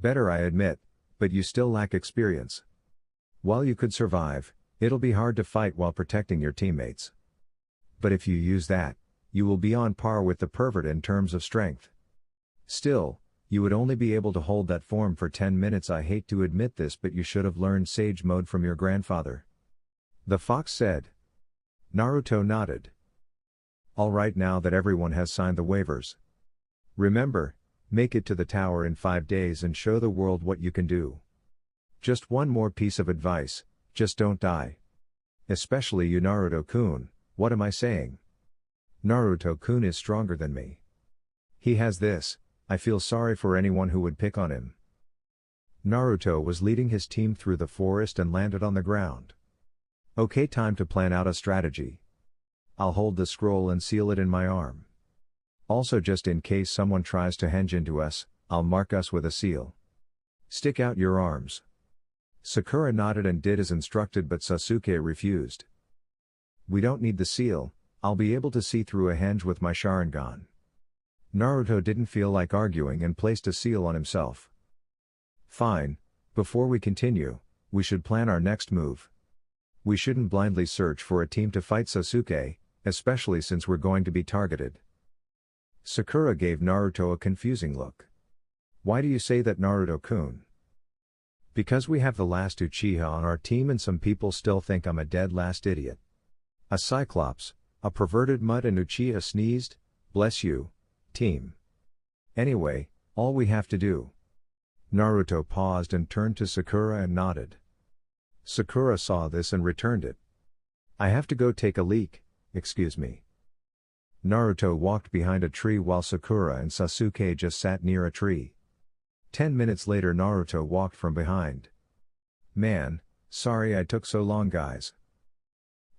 Better, I admit, but you still lack experience. While you could survive, it'll be hard to fight while protecting your teammates. But if you use that, you will be on par with the pervert in terms of strength. Still, you would only be able to hold that form for 10 minutes. I hate to admit this, but you should have learned Sage Mode from your grandfather. The fox said. Naruto nodded. All right, now that everyone has signed the waivers. Remember, make it to the tower in 5 days and show the world what you can do. Just one more piece of advice, just don't die. Especially you, Naruto-kun. What am I saying? Naruto-kun is stronger than me. He has this. I feel sorry for anyone who would pick on him. Naruto was leading his team through the forest and landed on the ground. Okay, time to plan out a strategy. I'll hold the scroll and seal it in my arm. Also, just in case someone tries to henge into us, I'll mark us with a seal. Stick out your arms. Sakura nodded and did as instructed, but Sasuke refused. We don't need the seal, I'll be able to see through a henge with my Sharingan. Naruto didn't feel like arguing and placed a seal on himself. Fine, before we continue, we should plan our next move. We shouldn't blindly search for a team to fight Sasuke, especially since we're going to be targeted. Sakura gave Naruto a confusing look. Why do you say that, Naruto-kun? Because we have the last Uchiha on our team and some people still think I'm a dead last idiot. A Cyclops, a perverted mutt, and Uchiha sneezed. Bless you, team. Anyway, all we have to do. Naruto paused and turned to Sakura and nodded. Sakura saw this and returned it. I have to go take a leak, excuse me. Naruto walked behind a tree while Sakura and Sasuke just sat near a tree. 10 minutes later Naruto walked from behind. Man, sorry I took so long, guys.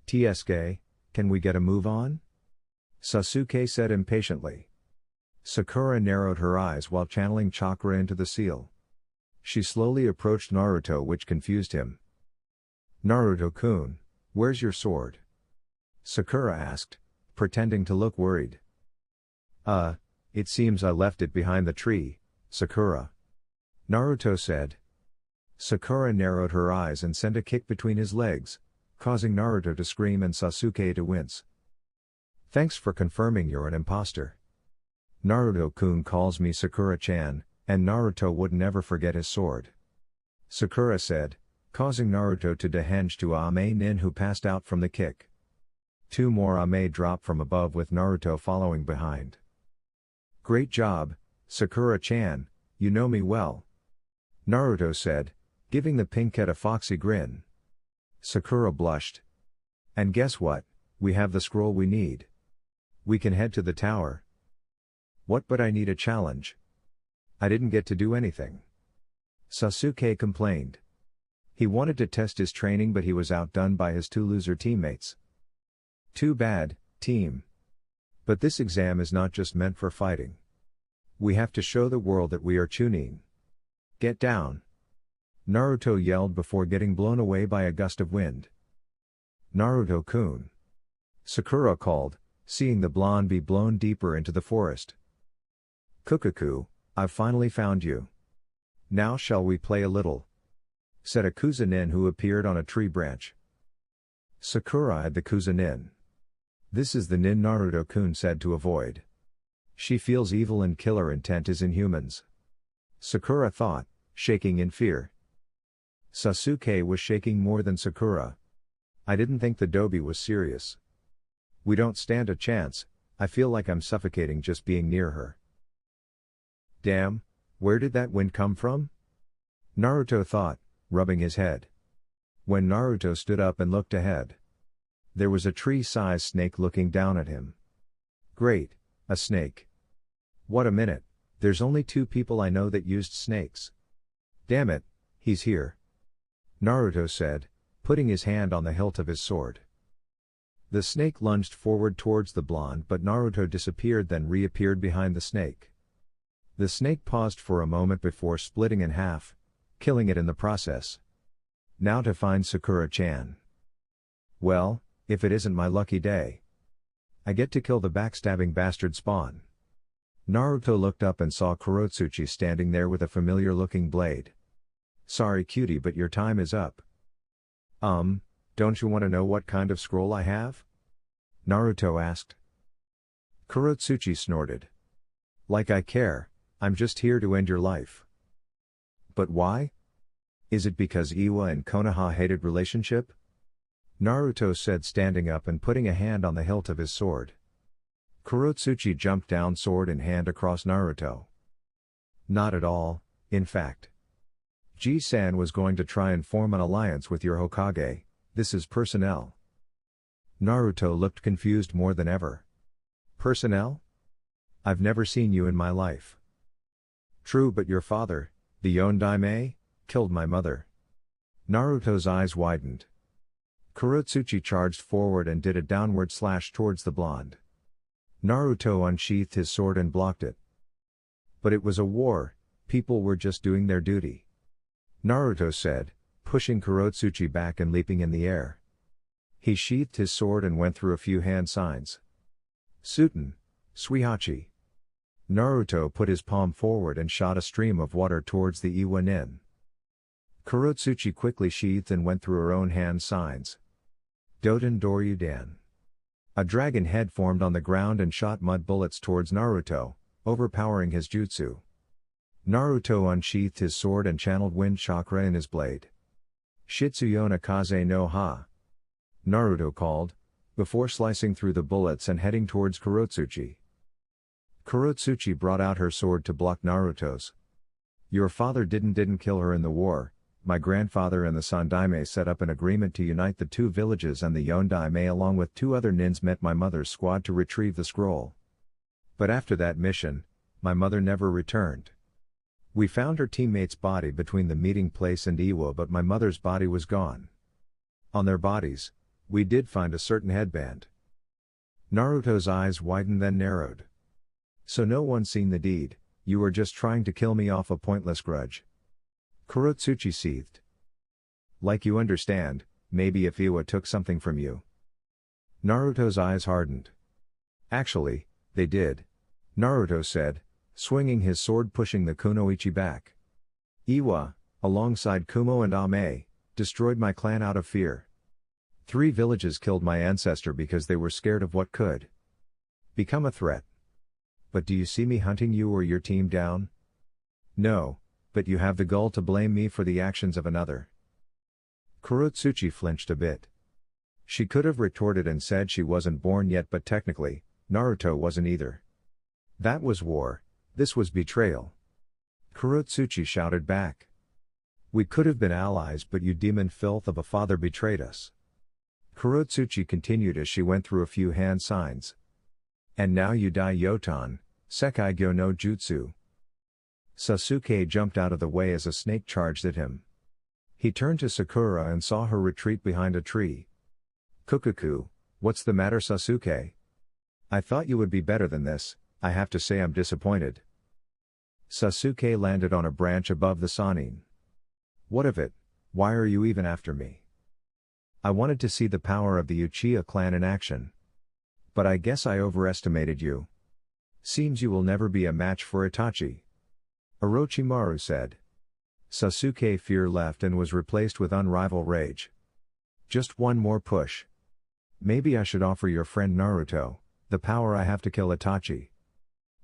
TSK, can we get a move on? Sasuke said impatiently. Sakura narrowed her eyes while channeling chakra into the seal. She slowly approached Naruto, which confused him. Naruto-kun, where's your sword? Sakura asked, pretending to look worried. It seems I left it behind the tree, Sakura. Naruto said. Sakura narrowed her eyes and sent a kick between his legs, causing Naruto to scream and Sasuke to wince. Thanks for confirming you're an imposter. Naruto-kun calls me Sakura-chan, and Naruto would never forget his sword. Sakura said, causing Naruto to dehenge to Ame-nin, who passed out from the kick. 2 more Ame dropped from above with Naruto following behind. Great job, Sakura-chan, you know me well. Naruto said, giving the pink cat a foxy grin. Sakura blushed. And guess what, we have the scroll we need. We can head to the tower. What, but I need a challenge. I didn't get to do anything. Sasuke complained. He wanted to test his training, but he was outdone by his 2 loser teammates. Too bad, team. But this exam is not just meant for fighting. We have to show the world that we are Chunin. Get down. Naruto yelled before getting blown away by a gust of wind. Naruto-kun. Sakura called, seeing the blonde be blown deeper into the forest. Kukaku, I've finally found you. Now shall we play a little? Said a Kuzunin who appeared on a tree branch. Sakura eyed the Kuzunin. This is the nin Naruto-kun said to avoid. She feels evil and killer intent is in humans. Sakura thought, shaking in fear. Sasuke was shaking more than Sakura. I didn't think the Dobi was serious. We don't stand a chance, I feel like I'm suffocating just being near her. Damn, where did that wind come from? Naruto thought, rubbing his head. When Naruto stood up and looked ahead, there was a tree-sized snake looking down at him. Great, a snake. What a minute, there's only 2 people I know that used snakes. Damn it, he's here. Naruto said, putting his hand on the hilt of his sword. The snake lunged forward towards the blonde, but Naruto disappeared, then reappeared behind the snake. The snake paused for a moment before splitting in half, killing it in the process. Now to find Sakura-chan. Well, if it isn't my lucky day. I get to kill the backstabbing bastard spawn. Naruto looked up and saw Kurotsuchi standing there with a familiar-looking blade. Sorry cutie, but your time is up. Don't you want to know what kind of scroll I have? Naruto asked. Kurotsuchi snorted. Like I care, I'm just here to end your life. But why? Is it because Iwa and Konoha hated relationship? Naruto said, standing up and putting a hand on the hilt of his sword. Kurotsuchi jumped down, sword in hand, across Naruto. Not at all, in fact. Ji-san was going to try and form an alliance with your Hokage, this is personnel. Naruto looked confused more than ever. Personnel? I've never seen you in my life. True, but your father, the Yondaime, killed my mother. Naruto's eyes widened. Kurotsuchi charged forward and did a downward slash towards the blonde. Naruto unsheathed his sword and blocked it. But it was a war, people were just doing their duty. Naruto said, pushing Kurotsuchi back and leaping in the air. He sheathed his sword and went through a few hand signs. Suten, Suihachi. Naruto put his palm forward and shot a stream of water towards the Iwa Nin. Kurotsuchi quickly sheathed and went through her own hand signs. Doten Doryudan. A dragon head formed on the ground and shot mud bullets towards Naruto, overpowering his jutsu. Naruto unsheathed his sword and channeled wind chakra in his blade. Shitsuyona Kaze no Ha. Naruto called, before slicing through the bullets and heading towards Kurotsuchi. Kurotsuchi brought out her sword to block Naruto's. Your father didn't kill her in the war. My grandfather and the Sandaime set up an agreement to unite the 2 villages, and the Yondaime along with 2 other nins met my mother's squad to retrieve the scroll. But after that mission, my mother never returned. We found her teammate's body between the meeting place and Iwa, but my mother's body was gone. On their bodies, we did find a certain headband. Naruto's eyes widened, then narrowed. So no one's seen the deed, you were just trying to kill me off a pointless grudge. Kurotsuchi seethed. Like you understand, maybe if Iwa took something from you. Naruto's eyes hardened. Actually, they did. Naruto said, swinging his sword, pushing the kunoichi back. Iwa, alongside Kumo and Ame, destroyed my clan out of fear. 3 villages killed my ancestor because they were scared of what could become a threat. But do you see me hunting you or your team down? No, but you have the gall to blame me for the actions of another. Kurotsuchi flinched a bit. She could have retorted and said she wasn't born yet, but technically, Naruto wasn't either. That was war, this was betrayal. Kurotsuchi shouted back. We could have been allies, but you demon filth of a father betrayed us. Kurotsuchi continued as she went through a few hand signs. And now you die Yotan, Sekai Gyo no Jutsu. Sasuke jumped out of the way as a snake charged at him. He turned to Sakura and saw her retreat behind a tree. Kukuku, what's the matter, Sasuke? I thought you would be better than this, I have to say I'm disappointed. Sasuke landed on a branch above the Sannin. What of it, why are you even after me? I wanted to see the power of the Uchiha clan in action. But I guess I overestimated you. Seems you will never be a match for Itachi. Orochimaru said. Sasuke fear left and was replaced with unrivaled rage. Just one more push. Maybe I should offer your friend Naruto the power I have to kill Itachi.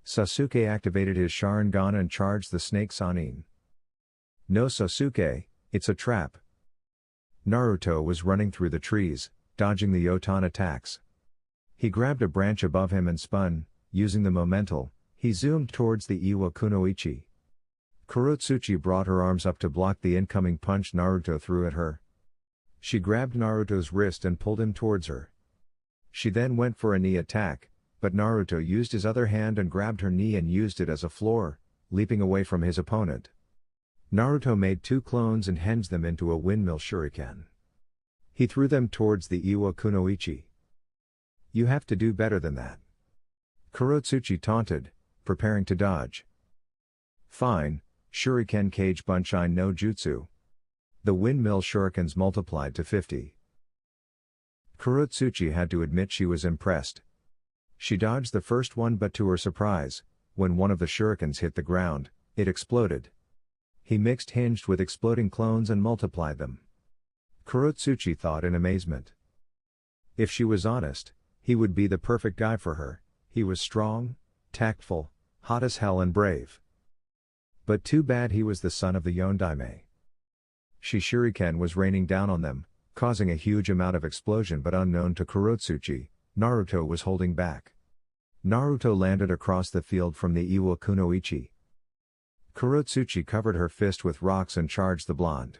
Sasuke activated his Sharingan and charged the snake Sannin. No Sasuke, It's a trap. Naruto was running through the trees, dodging the Yotan attacks. He grabbed a branch above him and spun, using the momental, he zoomed towards the Iwa Kunoichi. Kurotsuchi brought her arms up to block the incoming punch Naruto threw at her. She grabbed Naruto's wrist and pulled him towards her. She then went for a knee attack, but Naruto used his other hand and grabbed her knee and used it as a floor, leaping away from his opponent. Naruto made 2 clones and hinged them into a windmill shuriken. He threw them towards the Iwa Kunoichi. You have to do better than that. Kurotsuchi taunted, preparing to dodge. Fine, Shuriken Kage Bunshin no Jutsu. The windmill shurikens multiplied to 50. Kurotsuchi had to admit she was impressed. She dodged the first one, but to her surprise, when one of the shurikens hit the ground, it exploded. He mixed hinged with exploding clones and multiplied them. Kurotsuchi thought in amazement. If she was honest, he would be the perfect guy for her. He was strong, tactful, hot as hell and brave. But too bad he was the son of the Yondaime. Shuriken was raining down on them, causing a huge amount of explosion, but unknown to Kurotsuchi, Naruto was holding back. Naruto landed across the field from the Iwa Kunoichi. Kurotsuchi covered her fist with rocks and charged the blonde.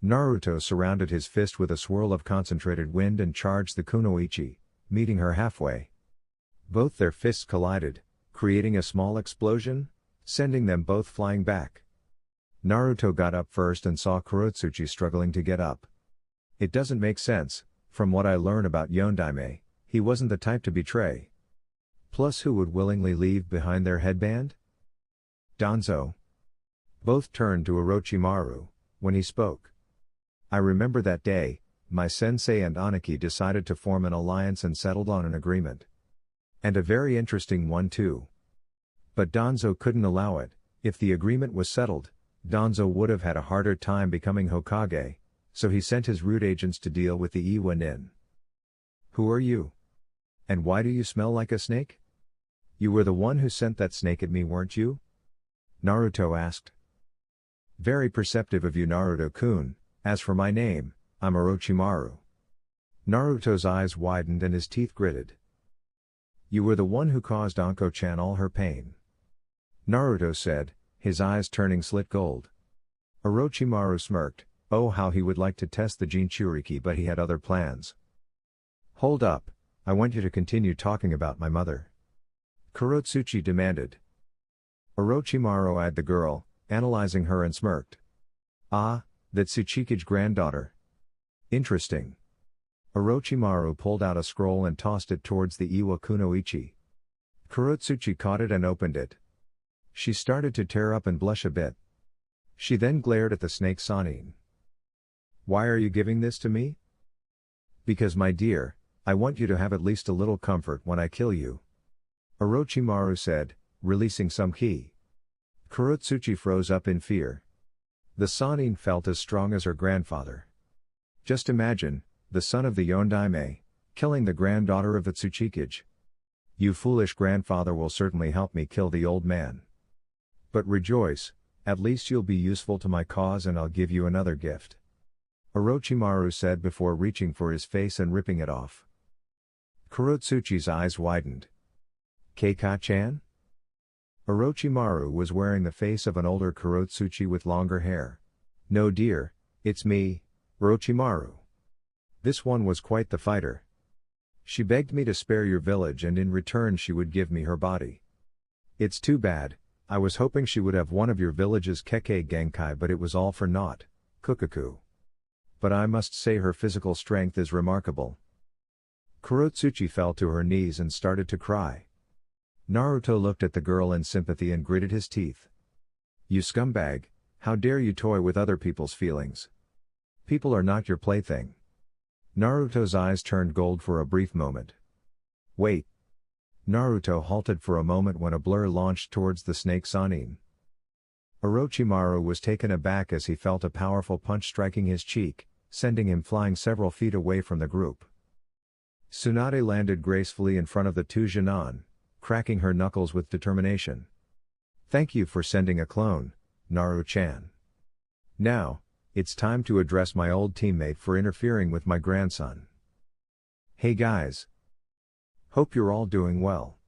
Naruto surrounded his fist with a swirl of concentrated wind and charged the Kunoichi, meeting her halfway. Both their fists collided, creating a small explosion, sending them both flying back. Naruto got up first and saw Kurotsuchi struggling to get up. It doesn't make sense, from what I learn about Yondaime, he wasn't the type to betray. Plus, who would willingly leave behind their headband? Danzo. Both turned to Orochimaru, when he spoke. I remember that day, my sensei and Aniki decided to form an alliance and settled on an agreement. And a very interesting one too. But Danzo couldn't allow it. If the agreement was settled, Danzo would have had a harder time becoming Hokage, so he sent his root agents to deal with the Iwa Nin. Who are you? And why do you smell like a snake? You were the one who sent that snake at me, weren't you? Naruto asked. Very perceptive of you, Naruto-kun. As for my name, I'm Orochimaru. Naruto's eyes widened and his teeth gritted. You were the one who caused Anko-chan all her pain. Naruto said, his eyes turning slit gold. Orochimaru smirked. Oh, how he would like to test the Jinchuriki, but he had other plans. Hold up, I want you to continue talking about my mother. Kurotsuchi demanded. Orochimaru eyed the girl, analyzing her and smirked. Ah, that's Tsuchikage's granddaughter. Interesting. Orochimaru pulled out a scroll and tossed it towards the Iwa Kunoichi. Kurotsuchi caught it and opened it. She started to tear up and blush a bit. She then glared at the snake Sanin. Why are you giving this to me? Because, my dear, I want you to have at least a little comfort when I kill you. Orochimaru said, releasing some ki. Kurotsuchi froze up in fear. The Sanin felt as strong as her grandfather. Just imagine, the son of the Yondaime, killing the granddaughter of the Tsuchikage. You foolish grandfather will certainly help me kill the old man. But rejoice, at least you'll be useful to my cause and I'll give you another gift. Orochimaru said before reaching for his face and ripping it off. Kurotsuchi's eyes widened. Keika-chan? Orochimaru was wearing the face of an older Kurotsuchi with longer hair. No dear, it's me, Orochimaru. This one was quite the fighter. She begged me to spare your village and in return she would give me her body. It's too bad, I was hoping she would have one of your village's Kekkei Genkai, but it was all for naught, Kukaku. But I must say her physical strength is remarkable. Kurotsuchi fell to her knees and started to cry. Naruto looked at the girl in sympathy and gritted his teeth. You scumbag, how dare you toy with other people's feelings? People are not your plaything. Naruto's eyes turned gold for a brief moment. Wait. Naruto halted for a moment when a blur launched towards the snake Sanin. Orochimaru was taken aback as he felt a powerful punch striking his cheek, sending him flying several feet away from the group. Tsunade landed gracefully in front of the two Genin, cracking her knuckles with determination. Thank you for sending a clone, Naru-chan. Now, It's time to address my old teammate for interfering with my grandson. Hey guys! Hope you're all doing well.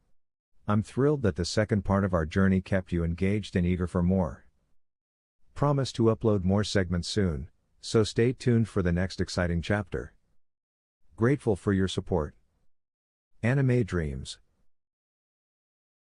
I'm thrilled that the second part of our journey kept you engaged and eager for more. Promise to upload more segments soon, so stay tuned for the next exciting chapter. Grateful for your support. Anime Dreams,